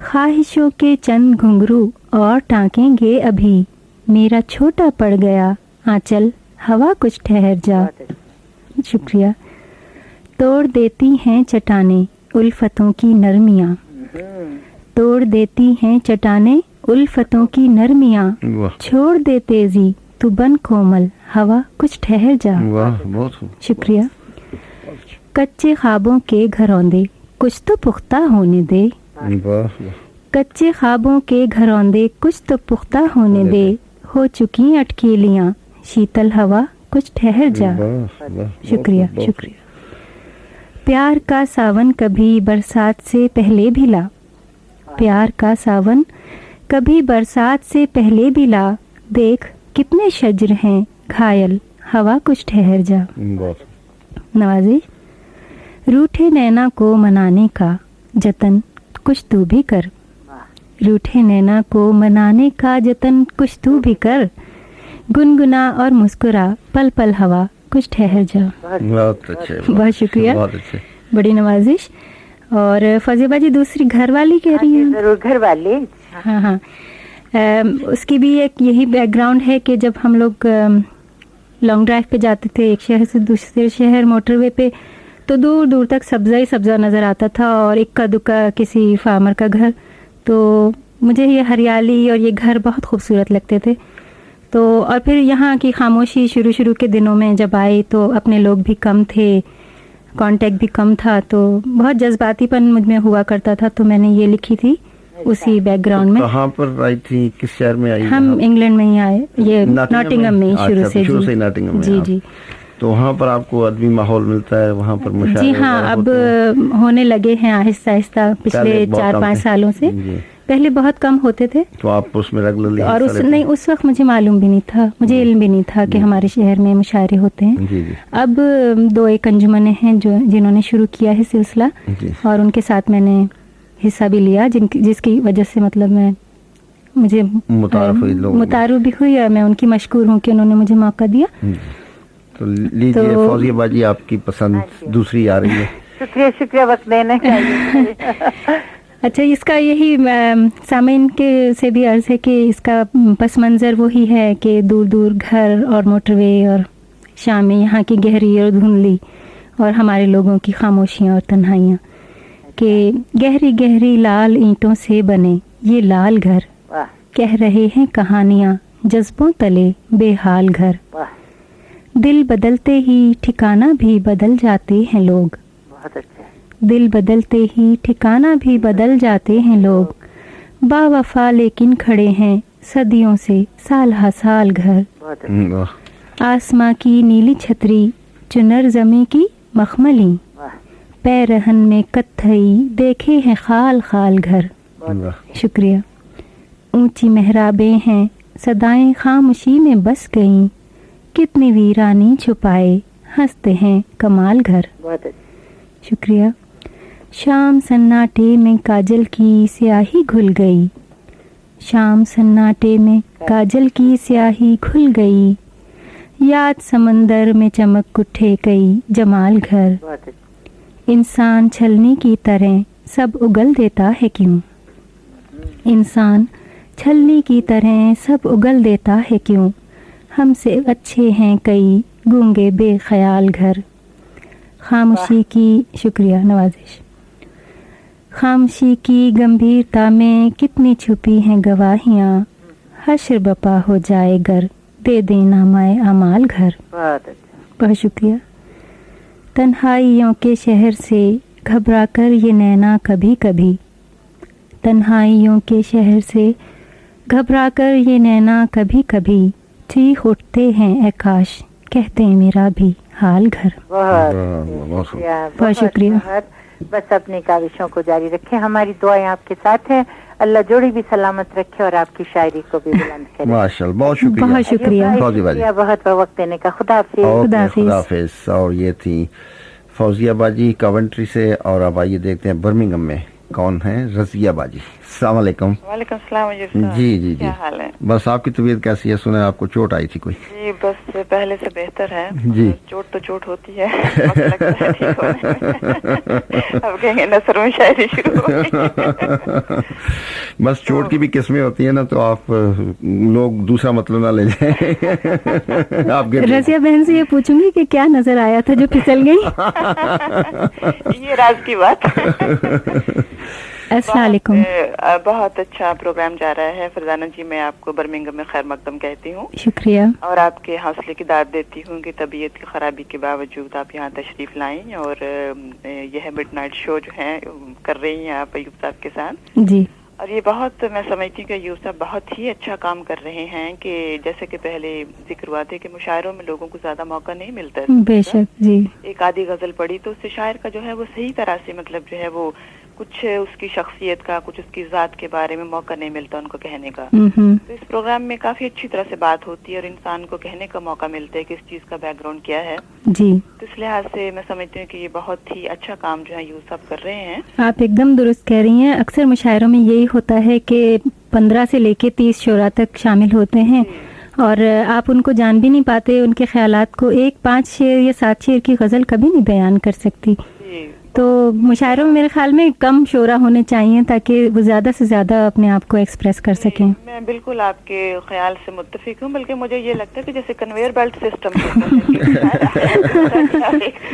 ख्वाहिशों के चंद घुंघरू और टांकेंगे अभी, मेरा छोटा पड़ गया आंचल हवा कुछ ठहर जा। बहुत अच्छा। शुक्रिया। तोड़ देती हैं चट्टाने उल्फतों की नरमियाँ, तोड़ देती हैं चट्टाने उल्फतों की नरमियाँ, वाह छोड़ दे तेजी तू बन कोमल हवा कुछ ठहर जा। वाह, बहुत खूब। शुक्रिया। कच्चे ख्वाबों के घरौंदे कुछ तो पुख्ता होने दे, वाह वाह। कच्चे ख्वाबों के घरौंदे कुछ तो पुख्ता होने दे, हो चुकी अटकेलियाँ शीतल हवा कुछ ठहर जा। वाह, वाह, शुक्रिया बहुत खूब, बहुत शुक्रिया। प्यार का सावन कभी बरसात से पहले भी ला, प्यार का सावन कभी बरसात से पहले भी ला, देख कितने शज्र हैं घायल हवा कुछ ठहर जा। खूब, बहुत। नवाजी। रूठे नैना को मनाने का जतन कुछ तू भी कर, रूठे नैना को मनाने का जतन कुछ तू भी कर, गुनगुना और मुस्कुरा पल पल हवा कुछ ठहर जा। बहुत अच्छे। बहुत शुक्रिया। बहुत अच्छे। बड़ी नवाजिश। और फौजिया बाजी, दूसरी घर वाली कह रही हैं। जरूर, घर वाले। हाँ हाँ, उसकी भी एक यही बैकग्राउंड है कि जब हम लोग लॉन्ग ड्राइव पे जाते थे एक शहर से दूसरे शहर मोटरवे पे, तो दूर दूर तक सब्जा ही सब्जा नज़र आता था और इक्का दुक्का किसी फार्मर का घर। तो मुझे ये हरियाली और ये घर बहुत खूबसूरत लगते थे। तो और फिर यहाँ की खामोशी शुरू के दिनों में जब आई तो अपने लोग भी कम थे, कांटेक्ट भी कम था, तो बहुत जज्बातीपन मुझ में हुआ करता था। तो मैंने ये लिखी थी उसी बैकग्राउंड में। कहाँ पर आई थी, किस शहर में आई? हम इंग्लैंड में ही आए, ये नॉटिंघम में शुरू से। शुरू से नॉटिंघम में। जी जी। तो वहाँ पर आपको अदबी माहौल मिलता है, वहाँ पर मुशायरे जी हाँ, वगैरह अब होते हैं? होने लगे हैं आहिस्ता आहिस्ता, पिछले पहले बहुत 4-5 कम थे। सालों से। जी। पहले बहुत कम होते थे। तो आप उसमें रेगुलरली और उस वक्त मुझे मालूम भी नहीं था, मुझे इल्म भी नहीं था कि हमारे शहर में मुशायरे होते हैं। जी जी अब 2-1 अंजुमनें हैं जिन्होंने शुरू किया है सिलसिला, जी। और उनके साथ मैंने हिस्सा भी लिया, जिसकी वजह से मतलब मुझे मुतारुफ भी हुई और मैं उनकी मशकूर हूँ कि उन्होंने मुझे मौका दिया। तो लीजिए फौजिया बाजी, आपकी पसंद दूसरी आ रही है। शुक्रिया शुक्रिया, वक्त देने का लिए। अच्छा, इसका यही सामीन के से भी अर्ज है कि इसका पस मंज़र वही है कि दूर दूर घर और मोटरवे और शाम में यहाँ की गहरी और धुंधली और हमारे लोगों की खामोशियाँ और तन्हाइयाँ, कि गहरी गहरी लाल ईंटों से बने ये लाल घर, वाह कह रहे हैं कहानियाँ जज्बों तले बेहाल घर, वाह, दिल बदलते ही ठिकाना भी बदल जाते हैं लोग, बहुत अच्छा। दिल बदलते ही ठिकाना भी बदल जाते हैं लोग, बावफा लेकिन खड़े हैं सदियों से साल हा साल घर, बहुत अच्छा। वाह आसमां की नीली छतरी चुनर जमी की मखमली, वाह पैरहन में कत्थई देखे हैं खाल खाल घर। वाह। शुक्रिया। ऊंची मेहराबें हैं सदाएं खामोशी में बस गईं, कितनी वीरानी छुपाए हंसते हैं कमाल घर। बहुत अच्छा। शुक्रिया। शाम सन्नाटे में काजल की स्याही घुल गई, शाम सन्नाटे में काजल की स्याही घुल गई, याद समंदर में चमक उठे कई जमाल घर। बहुत अच्छा। इंसान छलनी की तरह सब उगल देता है क्यों, इंसान छलनी की तरह सब उगल देता है क्यों, हमसे अच्छे हैं कई गूंगे बेख्याल घर। खामोशी की शुक्रिया नवाजिश। खामोशी की गंभीरता में कितनी छुपी हैं गवाहियाँ, हश्र बपा हो जाए गर दे देना माए अमाल घर। बहुत अच्छा। बहुत शुक्रिया। तन्हाइयों के शहर से घबरा कर ये नैना कभी कभी, तन्हाइयों के शहर से घबरा कर ये नैना कभी कभी, चीख उठते हैं ए काश कहते मेरा भी हाल घर। बहुत शुक्रिया। बस अपनी काविशों को जारी रखें, हमारी दुआएं आपके साथ हैं, अल्लाह जोड़ी भी सलामत रखे और आपकी शायरी को भी बुलंद करे। माशाल्लाह, बहुत शुक्रिया। बहुत शुक्रिया। शुक्रिया बहुत वक्त देने का। खुदा हाफिज। खुदा हाफिज। और ये थी फौजिया बाजी कवेंट्री से। और अब आइए देखते हैं बर्मिंघम में कौन है रजिया बाजी। अस्सलाम वालेकुम। वालेकुम सलाम अजूब साहब। जी जी जी, क्या हाल है? बस आपकी तबीयत कैसी है? सुना आपको चोट आई थी कोई? जी बस पहले से बेहतर है जी। चोट तो चोट होती है, वक्त लगता है ठीक होने में। अब कहेंगे नसर में शायरी शुरू हो गई। बस चोट की भी किस्में होती है ना, तो आप लोग दूसरा मतलब ना ले जाएं। आपके रजिया बहन से ये पूछूंगी कि क्या नजर आया था जो फिसल गई? ये राज की बात। अस्सलाम वालेकुम। बहुत अच्छा प्रोग्राम जा रहा है फरजाना जी। मैं आपको बर्मिंघम में खैर मकदम कहती हूँ शुक्रिया। और आपके हौसले की दाद देती हूँ कि तबीयत की खराबी के बावजूद आप यहाँ तशरीफ लाएं और यह मिडनाइट शो जो है कर रही हैं आप अयूब साहब के साथ। जी। और ये बहुत मैं समझती हूँ कि अयूब साहब बहुत ही अच्छा काम कर रहे हैं कि जैसे कि पहले जिक्र हुआ था कि मुशायरों में लोगों को ज्यादा मौका नहीं मिलता है। बेशक जी। एक आधी गजल पढ़ी तो उससे शायर का जो है वो सही तरह से मतलब जो है वो कुछ उसकी शख्सियत का, कुछ उसकी जात के बारे में मौका नहीं मिलता उनको कहने का। तो इस प्रोग्राम में काफी अच्छी तरह से बात होती है और इंसान को कहने का मौका मिलता है कि इस चीज का बैकग्राउंड क्या है। जी। तो इस लिहाज से मैं समझती हूँ कि ये बहुत ही अच्छा काम जो है यूँ सब कर रहे हैं। आप एकदम दुरुस्त कह रही हैं। अक्सर मुशायरों में यही होता है कि 15 से लेके 30 शोरा तक शामिल होते हैं और आप उनको जान भी नहीं पाते, उनके ख्यालात को। एक 5 शेर या 7 शेर की गजल कभी नहीं बयान कर सकती। तो मुशायरों में मेरे ख्याल में कम शोरा होने चाहिए ताकि वो ज्यादा से ज्यादा अपने आप को एक्सप्रेस कर सकें। मैं बिल्कुल आपके ख्याल से मुत्तफिक हूँ, बल्कि मुझे ये लगता है कि जैसे कन्वेयर बेल्ट सिस्टम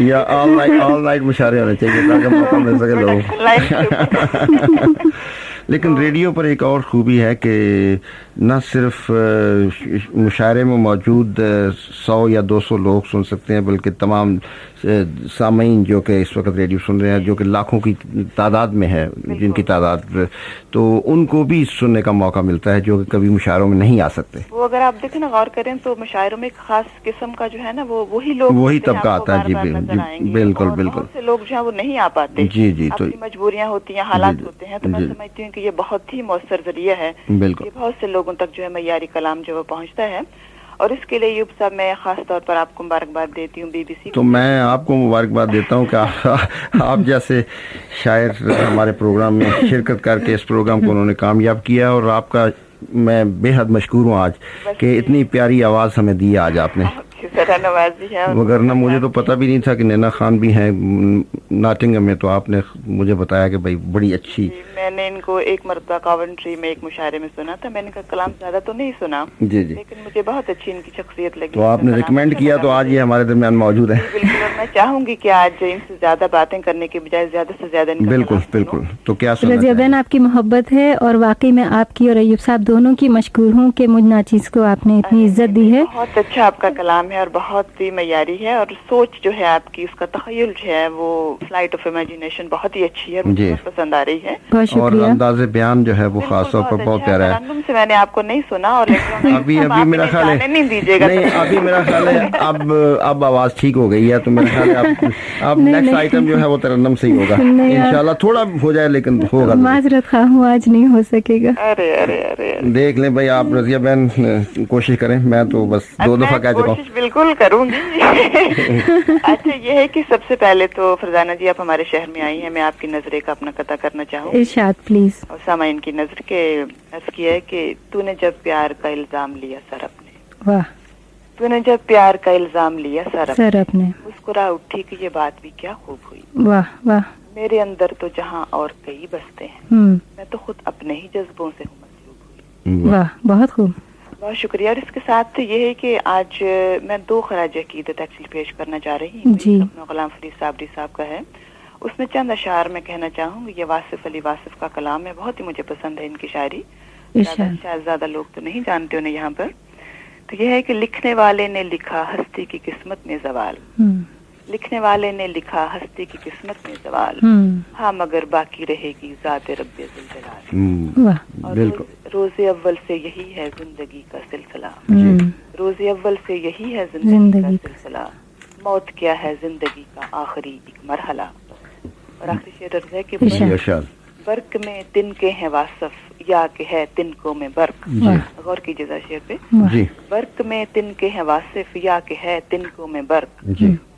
या ऑल नाइट मुशायरे होने चाहिए ताकि मौका मिल सके लोगों। लेकिन रेडियो पर एक और खूबी है कि न सिर्फ मुशायरे में मौजूद 100 या 200 लोग सुन सकते हैं, बल्कि तमाम सामीन जो कि इस वक्त रेडियो सुन रहे हैं, जो कि लाखों की तादाद में है, जिनकी तादाद, तो उनको भी सुनने का मौका मिलता है जो कि कभी मुशायरों में नहीं आ सकते। वो अगर आप देखें ना, गौर करें तो मुशायरों में एक खास किस्म का जो है ना वो वही लोग, वही तबका आता है। जी बिल्कुल बिल्कुल। बहुत से लोग जो है वो नहीं आ पाते। जी जी। तो मजबूरियां होती हैं, हालात होते हैं। तो मैं समझती हूँ कि ये बहुत ही मौसर जरिया है। बिल्कुल। बहुत से लोगों तक जो है मयारी कलाम जो है पहुँचता है और इसके लिए यूब साहब मैं खास तौर पर आपको मुबारकबाद देती हूँ। BBC तो मैं आपको मुबारकबाद देता हूँ कि आप जैसे शायर हमारे प्रोग्राम में शिरकत करके इस प्रोग्राम को उन्होंने कामयाब किया और आपका मैं बेहद मशकूर हूँ आज कि इतनी प्यारी आवाज़ हमें दी आज आपने। वगरना मुझे तो पता भी नहीं था कि नैना खान भी हैं नॉटिंघम में, तो आपने मुझे बताया कि भाई बड़ी अच्छी। मैंने इनको एक मरतबा कॉवेंट्री में एक मुशायरे में सुना था। मैंने कहा कलाम ज्यादा तो नहीं सुना जी जी, लेकिन मुझे बहुत अच्छी इनकी शख्सियत लगी। तो आपने रिकमेंड किया तो आज ये हमारे दरमियान मौजूद है। बिल्कुल। और मैं चाहूंगी कि आज इनसे ज्यादा बातें करने के बजाय ज्यादा से ज्यादा बिल्कुल बिल्कुल। तो क्या रजिया बहन आपकी मोहब्बत है और वाकई में आपकी और अयूब साहब दोनों की मशकूर हूँ कि मुझ नाचीज को आपने इतनी इज्जत दी है। बहुत अच्छा आपका कलाम है और बहुत ही मयारी है और सोच जो है आपकी, उसका तखय्युल जो है वो फ्लाइट ऑफ इमेजिनेशन बहुत ही अच्छी है, मुझे बहुत पसंद आ रही है। बहुत शुक्रिया। और अंदाज़े बयान जो है वो खास तौर पर बहुत प्यारा है। से मैंने आपको नहीं सुना और अभी मेरा ख्याल है नहीं दीजिएगा। नहीं, अभी मेरा ख्याल है अब आवाज ठीक हो गई है, तो मेरा ख्याल है अब नेक्स्ट आइटम जो है वो तरन्नुम से ही होगा इंशाल्लाह। थोड़ा हो जाए लेकिन होगा। माजरत खा हूँ, आज नहीं हो सकेगा। अरे अरे अरे देख लें भाई, आप रजिया बहन कोशिश करें, मैं तो बस 2 दफा कह चुका हूँ। बिल्कुल करूंगी। अच्छा, ये है कि सबसे पहले तो फरजाना जी आप हमारे शहर में आई हैं, मैं आपकी नजरे का अपना कता करना चाहूँ इरशाद प्लीज। और सामाइन की नजर के अर्ज किया है कि तूने जब प्यार का इल्जाम लिया सर अपने, वाह तूने जब प्यार का इल्जाम लिया सर अपने, मुस्कुरा उठी कि ये बात भी क्या खूब हुई। वाह वाह। मेरे अंदर तो जहाँ और कई बसते हैं, मैं तो खुद अपने ही जज्बों से हूँ मसलूब हुई। वाह, बहुत खूब, बहुत शुक्रिया। और इसके साथ ये है कि आज मैं 2 खराज अकीदत एक्चुअली पेश करना चाह रही हूँ जी। गुलाम फरीद साबरी साहब का है, उसमें चंद अशार मैं कहना चाहूँगी। ये वासिफ अली वासिफ का कलाम है, बहुत ही मुझे पसंद है इनकी शायरी, शायद ज्यादा लोग तो नहीं जानते उन्हें यहाँ पर। तो यह है कि लिखने वाले ने लिखा हस्ती की किस्मत में जवाल, लिखने वाले ने लिखा हस्ती की किस्मत में जवाल, हाँ मगर बाकी रहेगी ज़ात रब्बे ज़ुल जलाल। और रोज़े अव्वल से यही है जिंदगी का सिलसिला, रोज़े अव्वल से यही है जिंदगी का सिलसिला, मौत क्या है जिंदगी का आखिरी एक मरहला। और आखिरी शेर अर्ज़ है कि बर्क में तिनके हैं वासफ या कि है तिनको में बर्क। गौर कीजिएगा शेर पे, बर्क में तिनके हैं वासिफ या कि है तिनको में बर्क,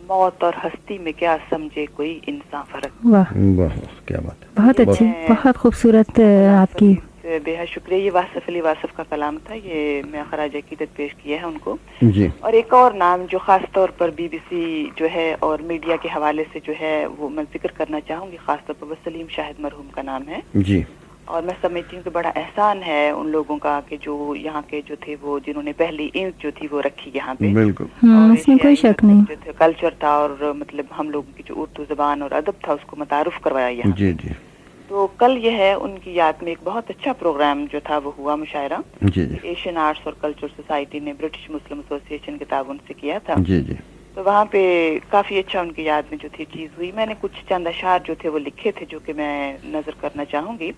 मौत और हस्ती में क्या समझे कोई इंसान फर्क। वाह वाह, क्या बात है, बहुत अच्छी, बहुत खूबसूरत आपकी। बेहद शुक्रिया। ये वासिफ अली वासिफ का कलाम था, ये मैं खराज अकीदत पेश किया है उनको जी। और एक और नाम जो खास तौर पर BBC जो है और मीडिया के हवाले से जो है वो मैं जिक्र करना चाहूंगी, खास तौर पर वो सलीम शाहिद मरहूम का नाम है जी। और मैं समझती हूँ कि बड़ा एहसान है उन लोगों का कि जो यहाँ के जो थे वो जिन्होंने पहली इंक जो थी वो रखी यहाँ पे। बिल्कुल, इसमें कोई शक नहीं। जो थे कल्चर था और मतलब हम लोगों की जो उर्दू जबान और अदब था उसको मुतारुफ करवाया यहाँ जी जी। तो कल ये है उनकी याद में एक बहुत अच्छा प्रोग्राम जो था वो हुआ, मुशायरा जी जी। एशियन आर्ट्स और कल्चर सोसाइटी ने ब्रिटिश मुस्लिम एसोसिएशन के ताउन से किया था जी जी। तो वहाँ पे काफी अच्छा उनकी याद में जो थी चीज हुई। मैंने कुछ चंद अशार जो थे वो लिखे थे जो कि मैं नजर करना चाहूंगी।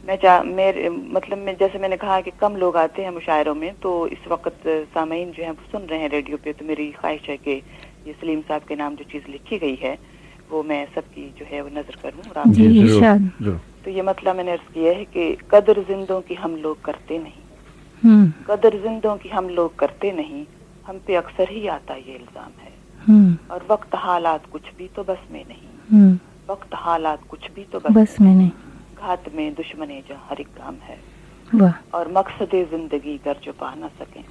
मेरे मतलब में जैसे मैंने कहा कि कम लोग आते हैं मुशायरों में, तो इस वक्त सामीन जो है वो सुन रहे हैं रेडियो पे, तो मेरी ख्वाहिश है कि ये सलीम साहब के नाम जो चीज लिखी गई है वो मैं सबकी जो है वो नजर कर लूँ। तो ये मतलब मैंने अर्ज किया है कि कदर जिंदों की हम लोग करते नहीं, कदर जिंदों की हम लोग करते नहीं, हम पे अक्सर ही आता ये इल्जाम है, और वक्त हालात कुछ भी तो बस में नहीं, वक्त हालात कुछ भी तो बस में नहीं, घात में दुश्मने जहाँ हर एक काम है, और मकसदे जिंदगी कर जो पा ना सके,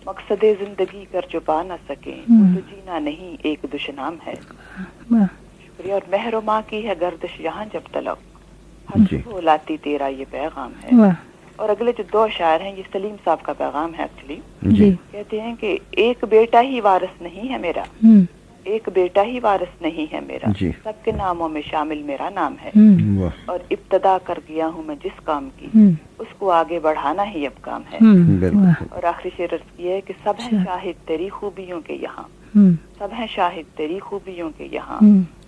मकसदे जिंदगी कर जो पा ना सके, तो जीना नहीं एक दुश्मनाम है। शुक्रिया। और महरुमा की है गर्दिश यहाँ जब तलब, हर लाती तेरा ये पैगाम है। और अगले जो 2 शायर हैं ये सलीम साहब का पैगाम है एक्चुअली। कहते हैं कि एक बेटा ही वारिस नहीं है मेरा, एक बेटा ही वारिस नहीं है मेरा, सबके नामों में शामिल मेरा नाम है, और इब्तदा कर गया हूँ मैं जिस काम की, उसको आगे बढ़ाना ही अब काम है। और आखिरी शेर अर्ज किया है कि सब है शाहिद तेरी खूबियों के यहाँ, सब है शाहिद तेरी खूबियों के यहाँ,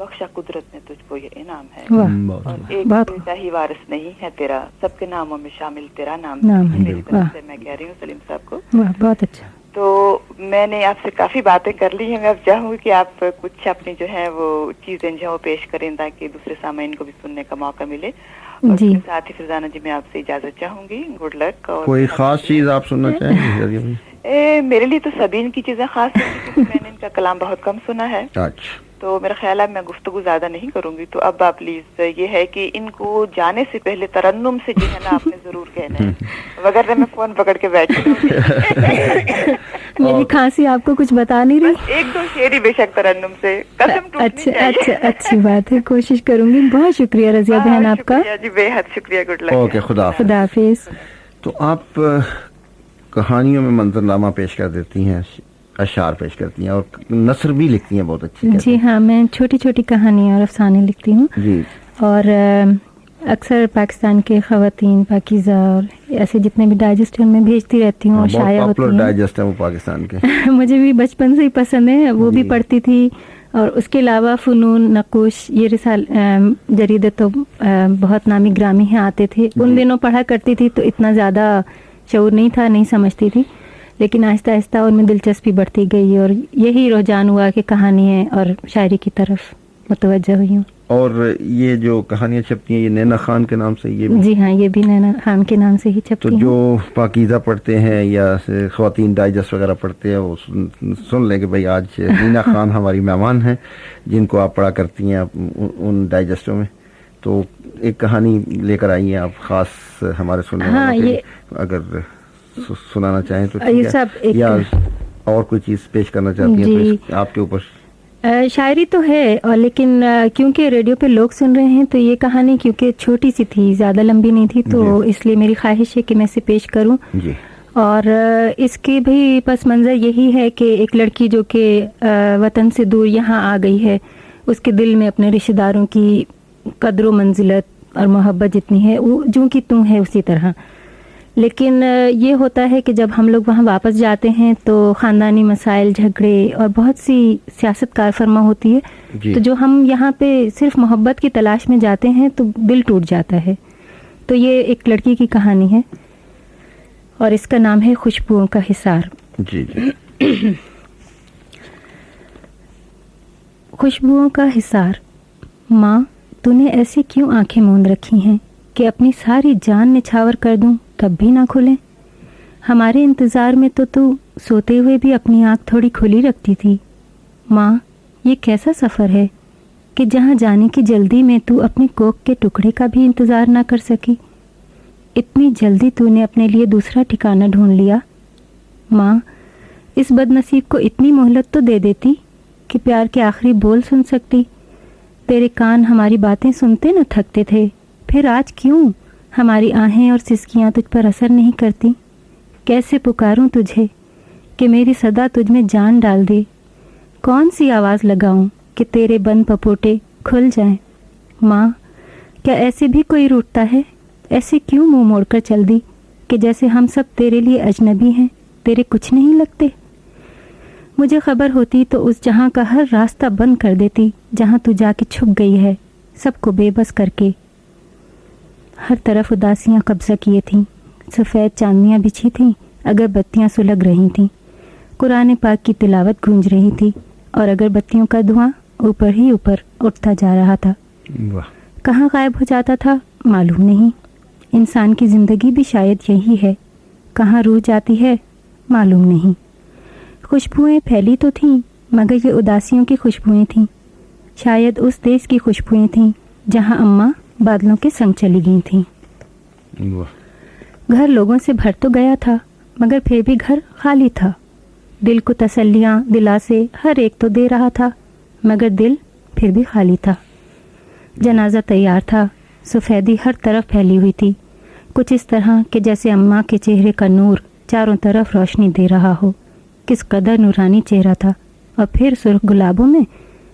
बख्शा कुदरत ने तुझको ये इनाम है, और एक बेटा ही वारिस नहीं है तेरा, सबके नामों में शामिल तेरा नाम है। मेरी तरफ से मैं कह रही हूँ सलीम साहब को। बहुत अच्छा। तो मैंने आपसे काफी बातें कर ली हैं, मैं अब चाहूंगी कि आप कुछ अपनी जो है वो चीजें जो है पेश करें ताकि दूसरे सामाइन को भी सुनने का मौका मिले। और जी। साथ ही फिरजाना जी मैं आपसे इजाजत चाहूंगी, गुड लक। और कोई खास चीज आप सुनना चाहेंगे? मेरे लिए तो सभी इनकी चीजें खास है क्योंकि मैंने इनका कलाम बहुत कम सुना है। अच्छा। तो मेरा ख्याल है मैं गुफ्तगू ज्यादा नहीं करूंगी, तो अब आप प्लीज ये है कि इनको जाने से पहले तरन्नुम से जो है ना आपने जरूर कहना है, वगैरह मैं फोन पकड़ के बैठी मेरी खांसी आपको कुछ बता नहीं रही। 1-2 शेर ही बेशक तरन्नुम से, कसम टूटनी चाहिए। अच्छी बात है, कोशिश करूंगी। बहुत शुक्रिया रजिया बहन आपका जी, बेहद शुक्रिया, गुड लक। ओके, खुदा हाफिज। तो आप कहानियों में मंजरनामा पेश कर देती हैं, अशार पेश करती हैं और नसर भी लिखती हैं बहुत अच्छी। जी हाँ, मैं छोटी छोटी कहानियाँ और अफसाने लिखती हूँ और अक्सर पाकिस्तान के ख़वातीन, पाकीज़ा और ऐसे जितने भी डाइजेस्ट में भेजती रहती हूँ और शाया होती हैं। डाइजेस्ट है वो पाकिस्तान के मुझे भी बचपन से ही पसंद है, वो भी पढ़ती थी। और उसके अलावा फ़नून, नकुश, ये रिसाल जरीदे तो बहुत नामी ग्रामी हैं आते थे, उन दिनों पढ़ा करती थी, तो इतना ज़्यादा शऊर नहीं था, नहीं समझती थी, लेकिन आहिस्ता आहिस्ता उनमें दिलचस्पी बढ़ती गई और यही रुझान हुआ कि कहानी है और शायरी की तरफ मुतवज्जह हुई हूँ। اور یہ جو کہانیاں چھپتی ہیں یہ نینا خان کے نام سے یہ بھی؟ جی ہاں، یہ بھی نینا خان کے نام سے ہی تو چھپتی ہیں. جو پاکیزہ پڑھتے ہیں یا خواتین ڈائجسٹ وغیرہ پڑھتے ہیں وہ سن لیں کہ بھئی آج نینا خان ہماری مہمان ہیں جن کو آپ پڑھا کرتی ہیں ان ڈائجسٹوں میں. تو ایک کہانی لے کر آئی ہیں آپ خاص ہمارے سننے والوں کے لیے، اگر سنانا چاہیں تو ٹھیک ہے، یا اور کوئی چیز پیش کرنا چاہتی ہیں تو آپ کے اوپر. شاعری تو ہے، اور لیکن کیونکہ ریڈیو پہ لوگ سن رہے ہیں تو یہ کہانی کیونکہ چھوٹی سی تھی، زیادہ لمبی نہیں تھی، تو اس لیے میری خواہش ہے کہ میں اسے پیش کروں. جی. اور اس کے بھی پس منظر یہی ہے کہ ایک لڑکی جو کہ وطن سے دور یہاں آ گئی ہے، اس کے دل میں اپنے رشتہ داروں کی قدر و منزلت اور محبت جتنی ہے وہ جو کہ تم ہے اسی طرح. لیکن یہ ہوتا ہے کہ جب ہم لوگ وہاں واپس جاتے ہیں تو خاندانی مسائل، جھگڑے اور بہت سی سیاست کار فرما ہوتی ہے. جی. تو جو ہم یہاں پہ صرف محبت کی تلاش میں جاتے ہیں تو دل ٹوٹ جاتا ہے. تو یہ ایک لڑکی کی کہانی ہے اور اس کا نام ہے خوشبوؤں کا حصار. جی جی. خوشبوؤں کا حصار. ماں، تو نے ایسے کیوں آنکھیں موند رکھی ہیں کہ اپنی ساری جان نچھاور کر دوں تب بھی نہ کھلیں؟ ہمارے انتظار میں تو سوتے ہوئے بھی اپنی آنکھ تھوڑی کھلی رکھتی تھی. ماں، یہ کیسا سفر ہے کہ جہاں جانے کی جلدی میں تو اپنے کوک کے ٹکڑے کا بھی انتظار نہ کر سکی. اتنی جلدی تو نے اپنے لیے دوسرا ٹھکانہ ڈھونڈ لیا. ماں، اس بد نصیب کو اتنی مہلت تو دے دیتی کہ پیار کے آخری بول سن سکتی. تیرے کان ہماری باتیں سنتے نہ تھکتے تھے، پھر آج کیوں ہماری آہیں اور سسکیاں تجھ پر اثر نہیں کرتی؟ کیسے پکاروں تجھے کہ میری صدا تجھ میں جان ڈال دے؟ کون سی آواز لگاؤں کہ تیرے بند پپوٹے کھل جائیں؟ ماں، کیا ایسے بھی کوئی روٹتا ہے؟ ایسے کیوں منہ موڑ کر چل دی کہ جیسے ہم سب تیرے لیے اجنبی ہیں، تیرے کچھ نہیں لگتے؟ مجھے خبر ہوتی تو اس جہاں کا ہر راستہ بند کر دیتی جہاں تو جا کے چھپ گئی ہے، سب کو بے بس کر کے. ہر طرف اداسیاں قبضہ کیے تھیں، سفید چاندنیاں بچھی تھیں، اگر بتیاں سلگ رہی تھیں، قرآن پاک کی تلاوت گونج رہی تھی، اور اگر بتیوں کا دھواں اوپر ہی اوپر اٹھتا جا رہا تھا. کہاں غائب ہو جاتا تھا معلوم نہیں. انسان کی زندگی بھی شاید یہی ہے، کہاں روح جاتی ہے معلوم نہیں. خوشبوئیں پھیلی تو تھیں مگر یہ اداسیوں کی خوشبوئیں تھیں. شاید اس دیش کی خوشبوئیں تھیں جہاں اماں بادلوں کے سنگ چلی گئی تھیں. گھر لوگوں سے بھر تو گیا تھا مگر پھر بھی گھر خالی تھا. دل کو تسلیاں دلاسے ہر ایک تو دے رہا تھا مگر دل پھر بھی خالی تھا. جنازہ تیار تھا، سفیدی ہر طرف پھیلی ہوئی تھی، کچھ اس طرح کہ جیسے اماں کے چہرے کا نور چاروں طرف روشنی دے رہا ہو. کس قدر نورانی چہرہ تھا، اور پھر سرخ گلابوں میں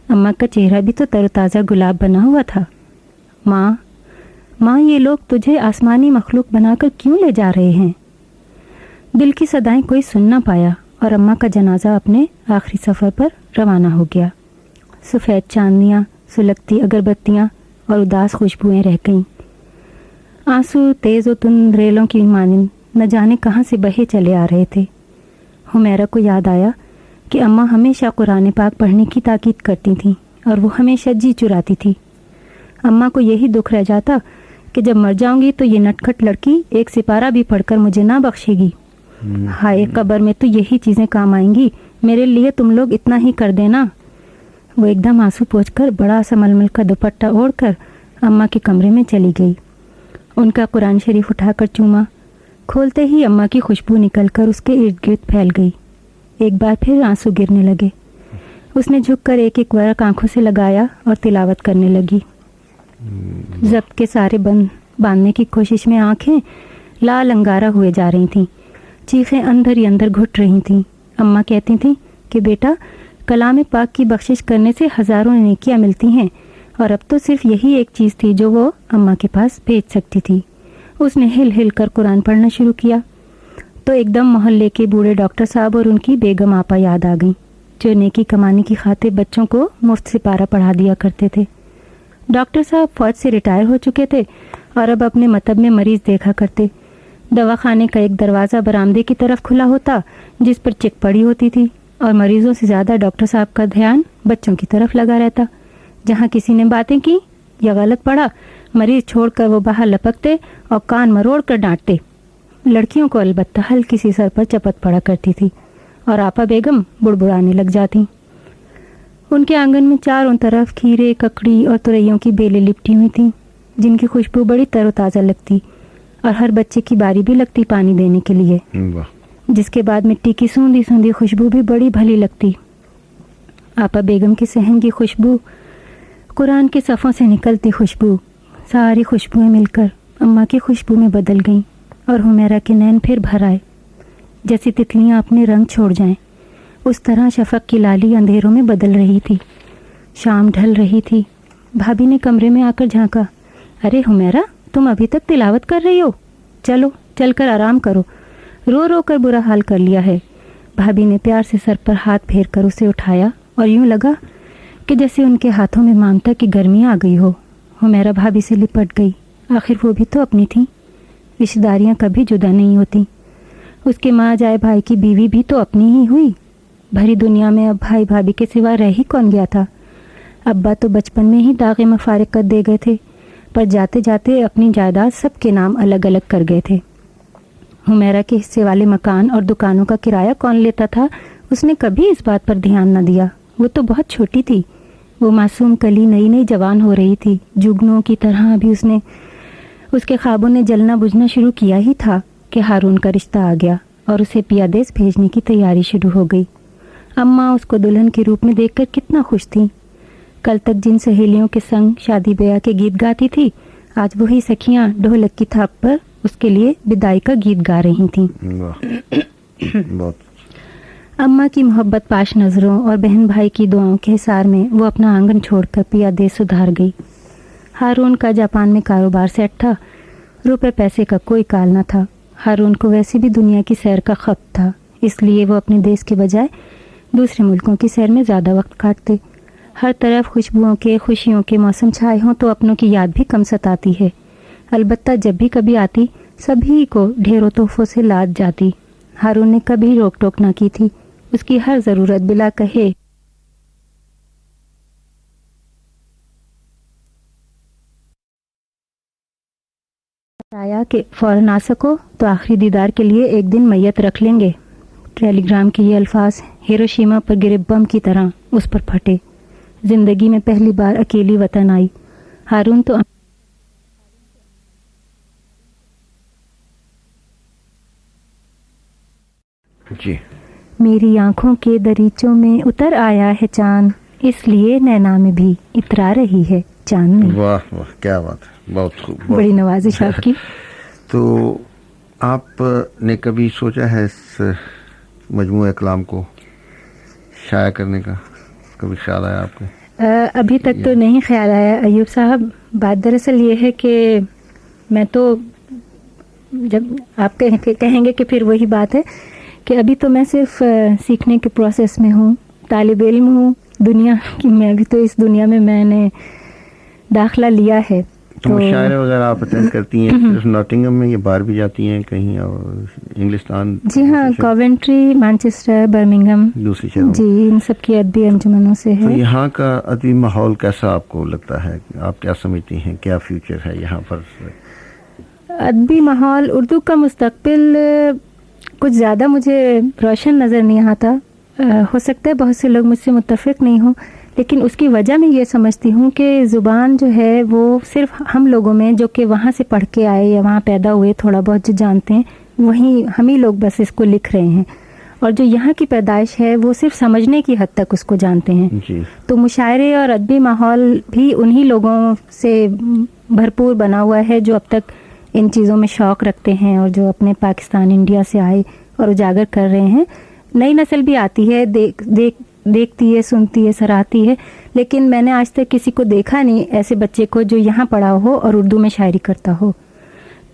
اماں کا چہرہ بھی تو تر و تازہ گلاب بنا ہوا تھا. ماں، یہ لوگ تجھے آسمانی مخلوق بنا کر کیوں لے جا رہے ہیں؟ دل کی صدائیں کوئی سن نہ پایا اور اماں کا جنازہ اپنے آخری سفر پر روانہ ہو گیا. سفید چاندنیاں، سلگتی اگربتیاں اور اداس خوشبوئیں رہ گئیں. آنسو تیز و تند ریلوں کی مانند نہ جانے کہاں سے بہے چلے آ رہے تھے. حمیرہ کو یاد آیا کہ اماں ہمیشہ قرآن پاک پڑھنے کی تاکید کرتی تھیں اور وہ ہمیشہ جی چراتی تھی. اماں کو یہی دکھ رہ جاتا کہ جب مر جاؤں گی تو یہ نٹکھٹ لڑکی ایک سپارہ بھی پڑھ کر مجھے نہ بخشے گی. ہائے، قبر میں تو یہی چیزیں کام آئیں گی، میرے لیے تم لوگ اتنا ہی کر دینا. وہ ایک دم آنسو پوچھ کر بڑا سا ململ کا دوپٹہ اوڑھ کر اماں کے کمرے میں چلی گئی. ان کا قرآن شریف اٹھا کر چوما. کھولتے ہی اماں کی خوشبو نکل کر اس کے ارد گرد پھیل گئی. ایک بار پھر آنسو گرنے لگے. اس نے جھک کر ایک ایک ورق آنکھوں سے لگایا اور تلاوت کرنے لگی. ضبط کے سارے باندھنے کی کوشش میں آنکھیں لال انگارہ ہوئے جا رہی تھیں، چیخیں اندر ہی اندر گھٹ رہی تھیں. اماں کہتی تھیں کہ بیٹا، کلام پاک کی بخشش کرنے سے ہزاروں نیکیاں ملتی ہیں، اور اب تو صرف یہی ایک چیز تھی جو وہ اماں کے پاس بھیج سکتی تھی. اس نے ہل ہل کر قرآن پڑھنا شروع کیا تو ایک دم محلے کے بوڑھے ڈاکٹر صاحب اور ان کی بیگم آپا یاد آ گئیں، جو نیکی کمانے کی خاطر بچوں کو مفت سپارہ پڑھا دیا کرتے تھے. ڈاکٹر صاحب فوج سے ریٹائر ہو چکے تھے اور اب اپنے مطب میں مریض دیکھا کرتے. دواخانے کا ایک دروازہ برآمدے کی طرف کھلا ہوتا جس پر چک پڑی ہوتی تھی، اور مریضوں سے زیادہ ڈاکٹر صاحب کا دھیان بچوں کی طرف لگا رہتا. जहाँ किसी ने बातें की या गलत पढ़ा, मरीज छोड़कर वो बाहर लपकते और कान मरोड़ कर डांटते। लड़कियों को अलबत्ता हल्की सी सर पर चपत पड़ा करती थी और आपा बेगम बुड़बुड़ाने लग जाती। उनके आंगन में चारों तरफ खीरे, ककड़ी और तुरैयों की बेलें लिपटी हुई थीं, जिनकी खुशबू बड़ी तरोताज़ा लगती और हर बच्चे की बारी भी लगती पानी देने के लिए, जिसके बाद मिट्टी की सूंधी सूंधी खुशबू भी बड़ी भली लगती। आपा बेगम की सहन की खुशबू, कुरान के सफ़ों से निकलती खुशबू, सारी खुशबुएं मिलकर अम्मा की खुशबू में बदल गईं और हुमैरा के नैन फिर भर आए। जैसी तितलियां अपने रंग छोड़ जाएं, उस तरह शफक की लाली अंधेरों में बदल रही थी। शाम ढल रही थी। भाभी ने कमरे में आकर झांका। अरे हुमैरा, तुम अभी तक तिलावत कर रही हो? चलो चलकर आराम करो। रो रो कर बुरा हाल कर लिया है। भाभी ने प्यार से सर पर हाथ फेर कर उसे उठाया और यूं लगा कि जैसे उनके हाथों में ममता की गर्मी आ गई हो। हुमैरा भाभी से लिपट गई। आखिर वो भी तो अपनी थी। रिश्तेदारियां कभी जुदा नहीं होती। उसके माँ जाए भाई की बीवी भी तो अपनी ही हुई। भरी दुनिया में अब भाई भाभी के सिवा रह ही कौन गया था। अब्बा तो बचपन में ही दागे में फारिग कर दे गए थे, पर जाते जाते अपनी जायदाद सबके नाम अलग अलग कर गए थे। हुमैरा के हिस्से वाले मकान और दुकानों का किराया कौन लेता था, उसने कभी इस बात पर ध्यान न दिया। वो तो बहुत छोटी थी। वो मासूम कली नई नई जवान हो रही थी। जुगनों की तरह अभी उसके ख्वाबों ने जलना बुझना शुरू किया ही था कि हारून का रिश्ता आ गया और उसे पियादेस भेजने की तैयारी शुरू हो गई। अम्मा उसको दुल्हन के रूप में देखकर कितना खुश थी। कल तक जिन सहेलियों के संग शादी ब्याह के गीत गाती थी, आज वही सखियां ढोलक की थाप पर उसके लिए विदाई का गीत गा रही थीं। बहुत अम्मा की मोहब्बत पाश नज़रों और बहन भाई की दुआओं के हिसार में वो अपना आंगन छोड़कर पियादेस सुधार गई। हारून का जापान में कारोबार सेट था। रुपए पैसे का कोई काल न था। हारून को वैसे भी दुनिया की सैर का खप था, इसलिए वो अपने देश के बजाय दूसरे मुल्कों की सैर में ज़्यादा वक्त काटते। हर तरफ खुशबुओं के, खुशियों के मौसम छाए हों तो अपनों की याद भी कम सताती है। अलबत्ता जब भी कभी आती, सभी को ढेरों तोहफों से लाद जाती। हारून ने कभी रोक टोक ना की थी। उसकी हर ज़रूरत बिला कहे आया कि फौरन आ सको तो आखिरी दीदार के लिए एक दिन मैयत रख लेंगे। टेलीग्राम के ये अल्फाज हिरोशिमा पर गिरे बम की तरह उस पर फटे। जिंदगी में पहली बार अकेली वतन आई। हारून तो जी। मेरी आंखों के दरीचों में उतर आया है चांद, इसलिए नैना में भी इतरा रही है चांदनी। वाह वाह, क्या बात है, बहुत खूब। बड़ी नवाजिश आपकी। तो आपने कभी सोचा है इस मजमूए कलाम को शाया करने का? कभी ख्याल आया आपको? अभी तक तो नहीं ख्याल आया अयूब साहब। बात दरअसल ये है कि मैं तो जब आप कहेंगे कि फिर वही बात है कि अभी तो मैं सिर्फ सीखने के प्रोसेस में हूँ, तालिब इल्म हूँ दुनिया की। मैं अभी तो इस दुनिया में मैंने दाखला लिया है। तो मुशायरे वगैरह आप अटेंड करती हैं सिर्फ नॉटिंघम में, या बाहर भी जाती हैं कहीं और इंग्लिस्तान? जी हाँ, कॉवेंट्री, मैनचेस्टर, बर्मिंघम, दूसरी शहरों जी, इन सब की अदबी अंजुमनों से है। तो यहाँ का अदबी माहौल कैसा आपको लगता है? आप क्या समझती हैं, क्या फ्यूचर है यहाँ पर? अदबी माहौल, उर्दू का मुस्तकबिल कुछ ज़्यादा मुझे रोशन नज़र नहीं आता। हो सकता है बहुत से लोग मुझसे मुत्तफिक नहीं हों, लेकिन उसकी वजह मैं ये समझती हूँ कि ज़ुबान जो है वो सिर्फ हम लोगों में, जो कि वहाँ से पढ़ के आए या वहाँ पैदा हुए, थोड़ा बहुत जो जानते हैं, वहीं हम ही लोग बस इसको लिख रहे हैं। और जो यहाँ की पैदाइश है वो सिर्फ समझने की हद तक उसको जानते हैं जी। तो मुशायरे और अदबी माहौल भी उन्हीं लोगों से भरपूर बना हुआ है जो अब तक इन चीज़ों में शौक़ रखते हैं और जो अपने पाकिस्तान, इंडिया से आए और उजागर कर रहे हैं। नई नस्ल भी आती है, देखती है, सुनती है, सराहती है, लेकिन मैंने आज तक किसी को देखा नहीं ऐसे बच्चे को जो यहाँ पढ़ा हो और उर्दू में शायरी करता हो।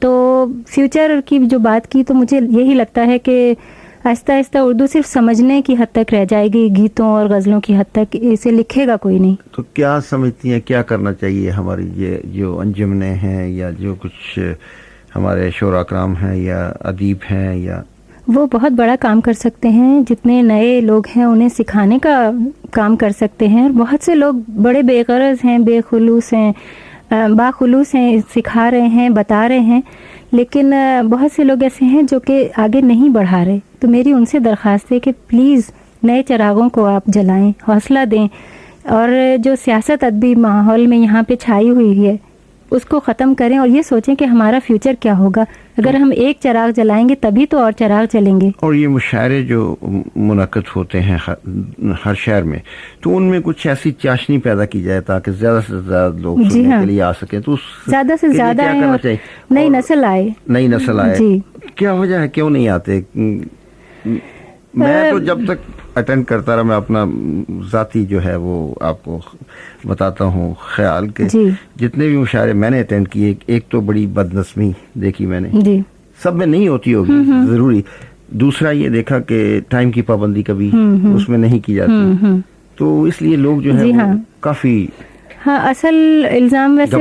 तो फ्यूचर की जो बात की तो मुझे यही लगता है कि आहिस्ता आहिस्ता उर्दू सिर्फ समझने की हद तक रह जाएगी, गीतों और गज़लों की हद तक। इसे लिखेगा कोई नहीं। तो क्या समझती हैं, क्या करना चाहिए हमारी ये जो अंजुमने हैं या जो कुछ हमारे शोरा कराम हैं या अदीब हैं, या وہ بہت بڑا کام کر سکتے ہیں. جتنے نئے لوگ ہیں انہیں سکھانے کا کام کر سکتے ہیں, اور بہت سے لوگ بڑے بے غرض ہیں, بے خلوص ہیں, باخلوص ہیں, سکھا رہے ہیں, بتا رہے ہیں, لیکن بہت سے لوگ ایسے ہیں جو کہ آگے نہیں بڑھا رہے. تو میری ان سے درخواست ہے کہ پلیز نئے چراغوں کو آپ جلائیں, حوصلہ دیں, اور جو سیاست ادبی ماحول میں یہاں پہ چھائی ہوئی ہے اس کو ختم کریں, اور یہ سوچیں کہ ہمارا فیوچر کیا ہوگا. اگر ہم ایک چراغ جلائیں گے تبھی تو اور چراغ جلیں گے. اور یہ مشاعرے جو منعقد ہوتے ہیں ہر شہر میں, تو ان میں کچھ ایسی چاشنی پیدا کی جائے تاکہ زیادہ سے زیادہ لوگ سننے کے لیے آ سکیں. تو زیادہ سے زیادہ آئیں اور نئی نسل آئے. نئی نسل آئے. کیا وجہ ہے کیوں نہیں آتے؟ میں تو جب تک اٹینڈ کرتا رہا, میں اپنا ذاتی جو ہے وہ آپ کو بتاتا ہوں خیال کہ جتنے بھی مشاعرے میں نے اٹینڈ کیے, ایک تو بڑی بدنظمی دیکھی میں نے, سب میں نہیں ہوتی ہوگی ضروری. دوسرا یہ دیکھا کہ ٹائم کی پابندی کبھی اس میں نہیں کی جاتی, تو اس لیے لوگ جو ہے کافی اصل الزام ویسے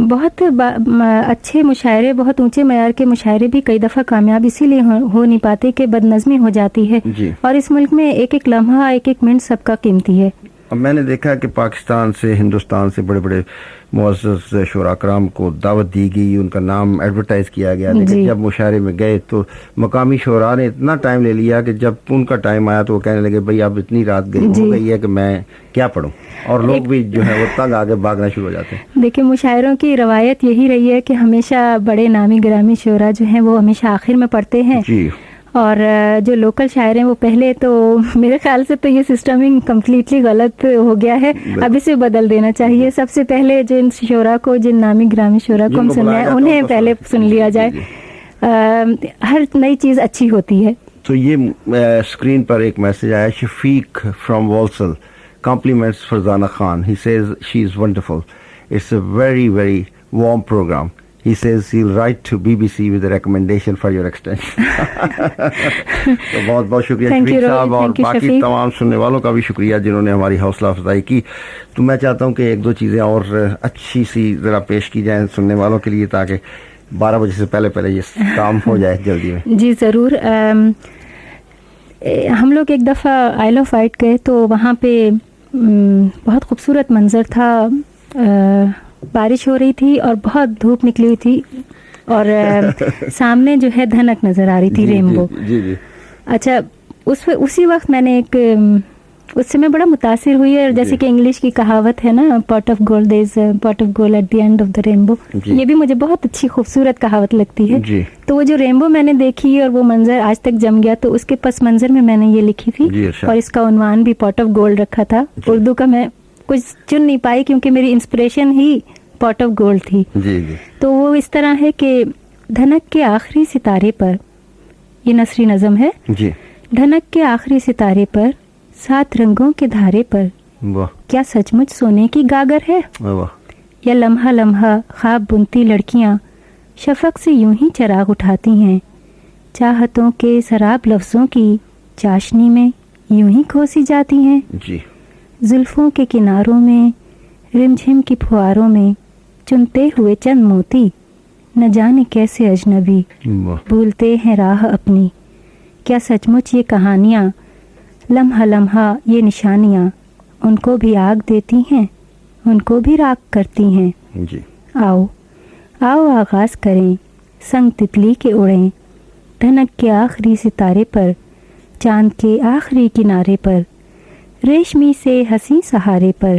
بہت اچھے مشاعرے, بہت اونچے معیار کے مشاعرے بھی کئی دفعہ کامیاب اسی لیے ہو نہیں پاتے کہ بد نظمی ہو جاتی ہے. اور اس ملک میں ایک ایک لمحہ, ایک ایک منٹ سب کا قیمتی ہے. اب میں نے دیکھا کہ پاکستان سے, ہندوستان سے بڑے بڑے معزز شعراء کرام کو دعوت دی گئی, ان کا نام ایڈورٹائز کیا گیا, لیکن جب مشاعرے میں گئے تو مقامی شعراء نے اتنا ٹائم لے لیا کہ جب ان کا ٹائم آیا تو وہ کہنے لگے بھائی اب اتنی رات ہو گئی ہے کہ میں کیا پڑھوں, اور لوگ بھی جو ہے وہ تنگ آگے بھاگنا شروع ہو جاتے ہیں. دیکھیں مشاعروں کی روایت یہی رہی ہے کہ ہمیشہ بڑے نامی گرامی شعراء جو ہیں وہ ہمیشہ آخر میں پڑھتے ہیں, اور جو لوکل شاعر ہیں وہ پہلے. تو میرے خیال سے تو یہ سسٹم کمپلیٹلی غلط ہو گیا ہے, اب اسے بدل دینا چاہیے. سب سے پہلے جن شعراء کو, جن نامی گرامی شعراء کو ہم سننا ہے انہیں پہلے سن لیا جائے. ہر نئی چیز اچھی ہوتی ہے. تو یہ اسکرین پر ایک میسج آیا, شفیق from والسل, compliments Farzana Khan. He says she is wonderful. It's a very, very warm program. He says he'll write to BBC with a recommendation for your extension. تو بہت بہت شکریہ شفیق صاحب, اور باقی تمام سننے والوں کا بھی شکریہ جنہوں نے ہماری حوصلہ افزائی کی. تو میں چاہتا ہوں کہ ایک دو چیزیں اور اچھی سی ذرا پیش کی جائیں سننے والوں کے لیے, تاکہ 12 بجے سے پہلے یہ کام ہو جائے جلدی میں. جی ضرور. ہم لوگ ایک دفعہ آئل آف وائٹ گئے تو وہاں پہ بہت خوبصورت منظر تھا. بارش ہو رہی تھی اور بہت دھوپ نکلی ہوئی تھی, اور سامنے جو ہے دھنک نظر آ رہی تھی, ریمبو. اچھا, اسی وقت میں نے اس سے میں بڑا متاثر ہوئی ہے. جیسے کہ انگلش کی کہاوت ہے نا, پاٹ of gold, there is pot of gold at the end of the rainbow. یہ بھی مجھے بہت اچھی خوبصورت کہاوت لگتی ہے. تو وہ جو رینبو میں نے دیکھی اور وہ منظر آج تک جم گیا, تو اس کے پس منظر میں نے یہ لکھی تھی, اور اس کا عنوان بھی پاٹ آف گولڈ رکھا تھا. اردو کا میں کچھ چن نہیں پائی کیونکہ میری انسپریشن ہی پاٹ آف گولڈ تھی. تو وہ اس طرح ہے کہ دھنک کے آخری ستارے پر, یہ نثری نظم ہے, دھنک کے آخری ستارے پر 7 رنگوں کے دھارے پر, کیا سچ مچ سونے کی گاگر ہے, یا لمحہ لمحہ خواب بنتی لڑکیاں شفق سے یوں ہی چراغ اٹھاتی ہیں, چاہتوں کے سراب لفظوں کی چاشنی میں یوں ہی کھوسی جاتی ہیں. زلفوں کے کناروں میں, رمجھم کی پھواروں میں چنتے ہوئے چند موتی, نہ جانے کیسے اجنبی بھولتے ہیں راہ اپنی. کیا سچ مچ یہ کہانیاں, لمحہ لمحہ یہ نشانیاں, ان کو بھی آگ دیتی ہیں, ان کو بھی راک کرتی ہیں. آؤ آؤ آغاز کریں, سنگ تتلی کے اڑیں, دھنک کے آخری ستارے پر, چاند کے آخری کنارے پر, ریشمی سے ہنسی سہارے پر,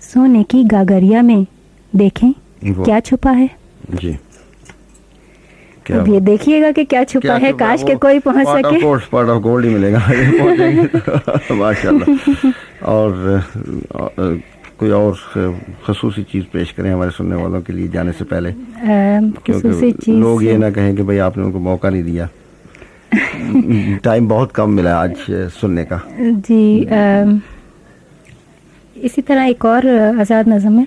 سونے کی گاگریا میں دیکھیں کیا چھپا ہے. اب یہ دیکھیے گا کہ کیا چھپا ہے, کاش کہ کوئی پہنچ سکے. پارٹ آف گولڈ ہی ملے گا ماشاء اللہ. اور کوئی اور خصوصی چیز پیش کریں ہمارے سننے والوں کے لیے جانے سے پہلے, کیونکہ لوگ یہ نہ کہیں کہ بھائی آپ نے ان کو موقع نہیں دیا. ٹائم بہت کم ملا آج سننے کا. جی اسی طرح ایک اور آزاد نظم ہے.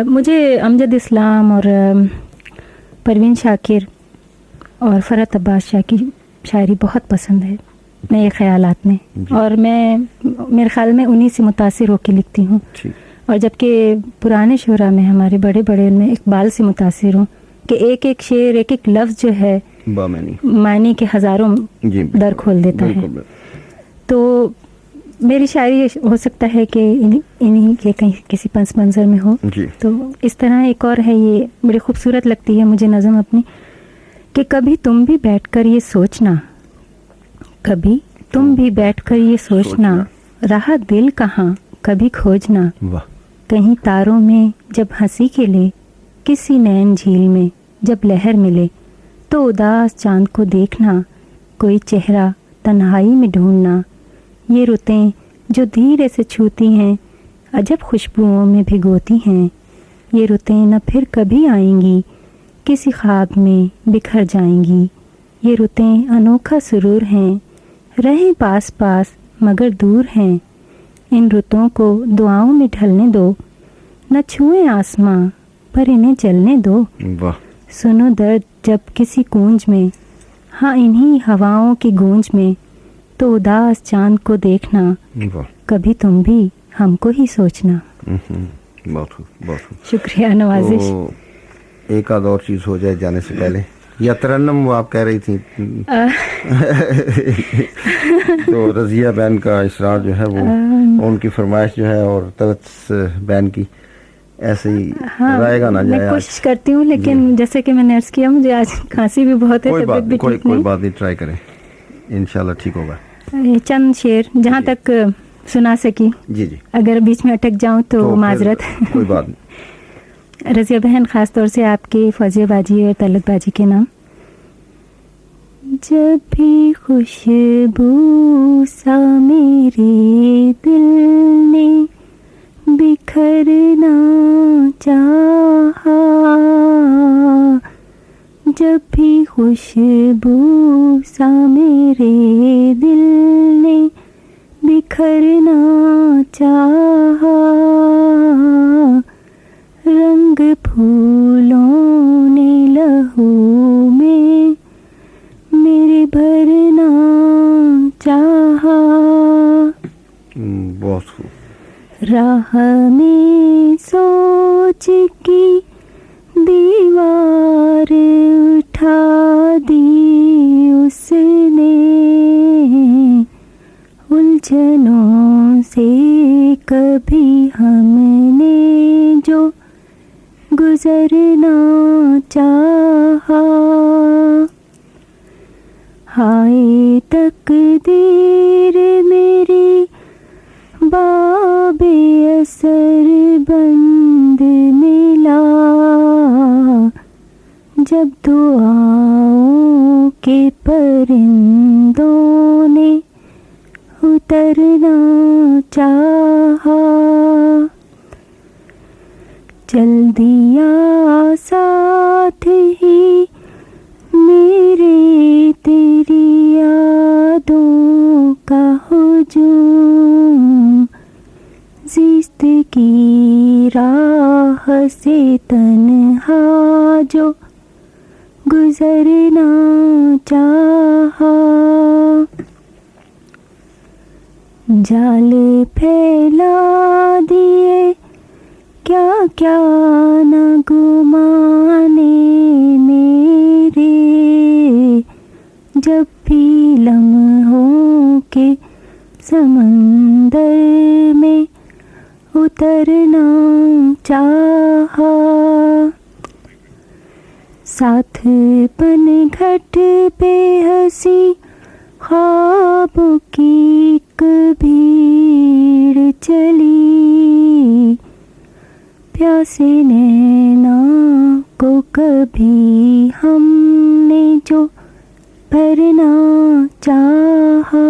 مجھے امجد اسلام اور پروین شاکر اور فرحت عباس شاہ کی شاعری بہت پسند ہے میرے خیالات میں, اور میں میرے خیال میں انہی سے متاثر ہو کے لکھتی ہوں. اور جبکہ پرانے شعراء میں ہمارے بڑے بڑے, ان میں اقبال سے متاثر ہوں کہ ایک ایک شعر, ایک ایک لفظ جو ہے बामनी मानी के हजारों जी दर खोल देता है। बिल्कुल तो मेरी शायरी हो सकता है कि इन्हीं के कहीं किसी पस मंजर में हो। जी तो इस तरह एक और है, ये बड़ी खूबसूरत लगती है मुझे नज़म अपनी, कि कभी तुम भी बैठकर ये सोचना, कभी तुम भी बैठकर ये सोचना, रहा दिल कहाँ कभी खोजना, वाह कहीं तारों में जब हंसी खिले, किसी नैन झील में जब लहर मिले, तो उदास चांद को देखना, कोई चेहरा तन्हाई में ढूंढना, ये रुतें जो धीरे से छूती हैं, अजब खुशबुओं में भिगोती हैं, ये रुतें न फिर कभी आएंगी, किसी ख्वाब में बिखर जाएंगी, ये रुतें अनोखा सुरूर हैं, रहें पास पास मगर दूर हैं, इन रुतों को दुआओं में ढलने दो, न छुएं आसमां पर इन्हें जलने दो, वाह सुनो दर्द जब किसी गूंज में, हाँ इन्हीं हवाओं की गूंज में, तो उदास चांद को देखना, वाह कभी तुम भी हमको ही सोचना। बहुत खूब बहुत खूब। शुक्रिया नवाजिश। तो एक आध और चीज़ हो जाए जाने से पहले, या तरन्नम वो आप कह रही थी तो रज़िया बहन का इसरार जो है वो उनकी फरमाइश जो है, और तवत्स बहन की ऐसे ही रहेगा ना जाए। मैं कोशिश करती हूँ, लेकिन जैसे कि मैंने अर्ज किया मुझे आज खांसी भी बहुत है, कोई तबीयत भी ठीक कोई नहीं। बात नहीं, ट्राई करें, इंशाल्लाह ठीक होगा। चंद शेर जहाँ तक सुना सकी, जी जी अगर बीच में अटक जाऊं तो फिर माजरत। कोई बात नहीं। रज़िया बहन, ख़ास तौर से आपके फौजिया बाजी और तलत बाजी के नाम। जब भी खुशबू सा मेरे दिल ने बिखरना चाहा, जब भी खुशबू सा मेरे दिल ने बिखरना चाहा, रंग फूलों ने लहू में मेरे भरना चाहा, बहुत खूब। राह में सोच की दीवार उठा दी उसने, उलझनों से कभी हमने जो गुजरना चाहा, हाय तकदीर मेरी बाबे असर बंद मिला, जब दुआओं के परिंदों ने उतरना चाहा, चल दिया साथ ही मेरे तेरी यादों का हुजूम, ज़िस्त की राह से तन्हा जो गुजरना चाहा, जाल फैला दिए क्या क्या न गुमाने मेरे, जब भी लम्हों के समंदर में उतरना चाहा, साथ पन घट पे हंसी ख्वाबों की एक भीड़ चली, प्यासे नैना को कभी हमने जो भरना चाहा,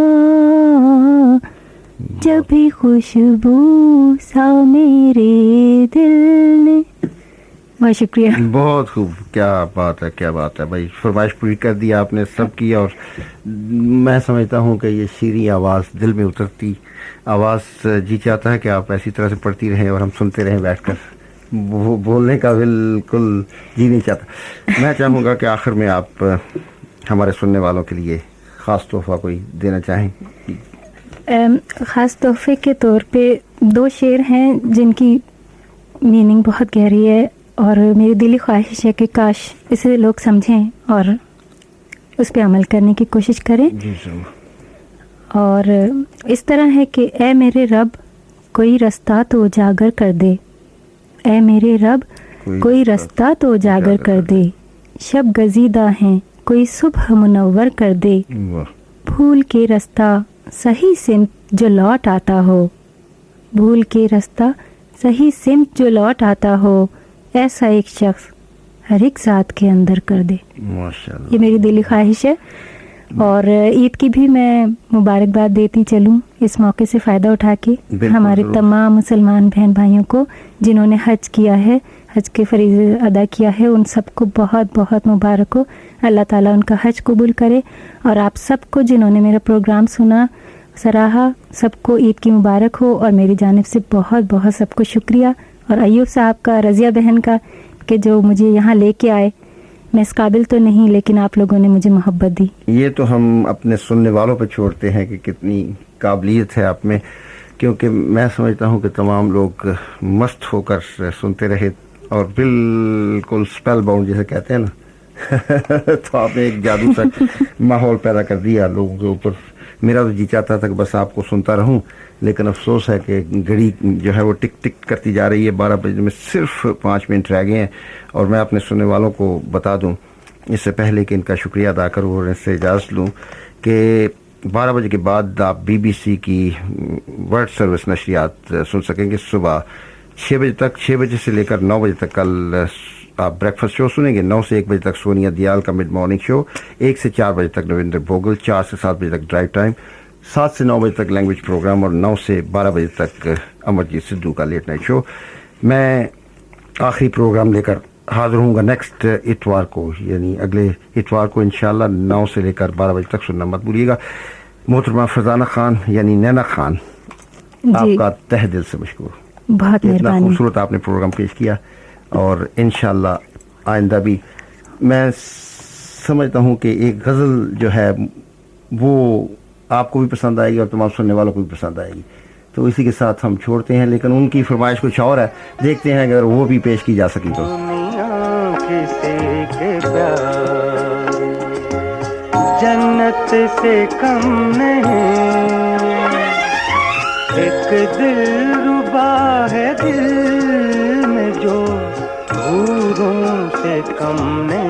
जब भी खुशबू सा मेरे दिल ने। बहुत शुक्रिया। बहुत खूब, क्या बात है, क्या बात है भाई, फरमाइश पूरी कर दी आपने सबकी। और मैं समझता हूँ कि ये शीरी आवाज़, दिल में उतरती आवाज़ जी चाहता है कि आप ऐसी तरह से पढ़ती रहें और हम सुनते रहें बैठकर। बोलने का बिल्कुल जी नहीं चाहता। मैं चाहूँगा कि आखिर में आप हमारे सुनने वालों के लिए ख़ास तोहफा कोई देना चाहें। ख़ास तोहफे के तौर पे दो शेर हैं जिनकी मीनिंग बहुत गहरी है, और मेरी दिली ख्वाहिश है कि काश इसे लोग समझें और उस पर अमल करने की कोशिश करें। जी ज़रूर। और इस तरह है कि ए मेरे रब कोई रास्ता तो उजागर कर दे, ए मेरे रब कोई रास्ता तो उजागर कर दे, शब गजीदा हैं कोई सुबह मुनव्वर कर दे, वाह। भूल के रास्ता सही सिमत जो लौट आता हो, भूल के रास्ता सही सिमत जो लौट आता हो, ऐसा एक शख्स हर एक ज़ात के अंदर कर दे। माशाल्लाह। ये मेरी दिली ख्वाहिश है। और ईद की भी मैं मुबारकबाद देती चलूँ इस मौके से फ़ायदा उठा के हमारे ज़रूर। तमाम मुसलमान बहन भाइयों को जिन्होंने हज किया है, हज के फरीज़े अदा किया है, उन सबको बहुत बहुत मुबारक हो। अल्लाह ताला उनका हज कबूल करे। और आप सबको जिन्होंने मेरा प्रोग्राम सुना, सराहा, सबको ईद की मुबारक हो। और मेरी जानिब से बहुत बहुत सबको शुक्रिया। और अय्यूब साहब का, रज़िया बहन का, कि जो मुझे यहाँ लेके आए। मैं इस काबिल तो नहीं, लेकिन आप लोगों ने मुझे मोहब्बत दी। ये तो हम अपने सुनने वालों पे छोड़ते हैं कि कितनी काबिलियत है आप में, क्योंकि मैं समझता हूँ कि तमाम लोग मस्त होकर सुनते रहे और बिल्कुल स्पेल बाउंड जिसे कहते हैं ना तो आपने एक जादू सा माहौल पैदा कर दिया लोगों के ऊपर। मेरा तो जी चाहता था कि बस आपको सुनता रहूं, लेकिन अफसोस है कि घड़ी जो है वो टिक टिक करती जा रही है। 12 बजे में सिर्फ 5 मिनट रह गए हैं। और मैं अपने सुनने वालों को बता दूं इससे पहले कि इनका शुक्रिया अदा करूं और इनसे इजाज़त लूं कि 12 बजे के बाद आप BBC की वर्ल्ड सर्विस नशरियात सुन सकेंगे सुबह 6 बजे तक। 6 बजे से लेकर 9 बजे तक कल आप ब्रेकफास्ट शो सुनेंगे। 9 से 1 बजे तक सोनिया दियाल का मिड मॉर्निंग शो, 1 से 4 बजे तक नविंदर भोगल, 4 से 7 बजे तक ड्राइव टाइम, 7 से 9 बजे तक लैंग्वेज प्रोग्राम और 9 से 12 बजे तक अमरजीत सिद्धू का लेट नाइट शो। मैं आखिरी प्रोग्राम लेकर हाजिर हूँगा नेक्स्ट इतवार को, यानी अगले इतवार को इंशाल्लाह 9 से लेकर 12 बजे तक सुनना मत भूलिएगा। मोहतरमा फरजाना खान यानी नैना खान, आपका तहे दिल से मशकूर। बहुत इतना मेहरबानी। खूबसूरत आपने प्रोग्राम पेश किया और इंशाल्लाह आइंदा भी। मैं समझता हूँ कि एक गज़ल जो है वो आपको भी पसंद आएगी और तमाम सुनने वालों को भी पसंद आएगी। तो इसी के साथ हम छोड़ते हैं, लेकिन उनकी फरमाइश कुछ और है, देखते हैं अगर वो भी पेश की जा सकी तो। जन्नत से कम नहीं, एक दिल रुबा है दिल में जो हूरों से कम नहीं।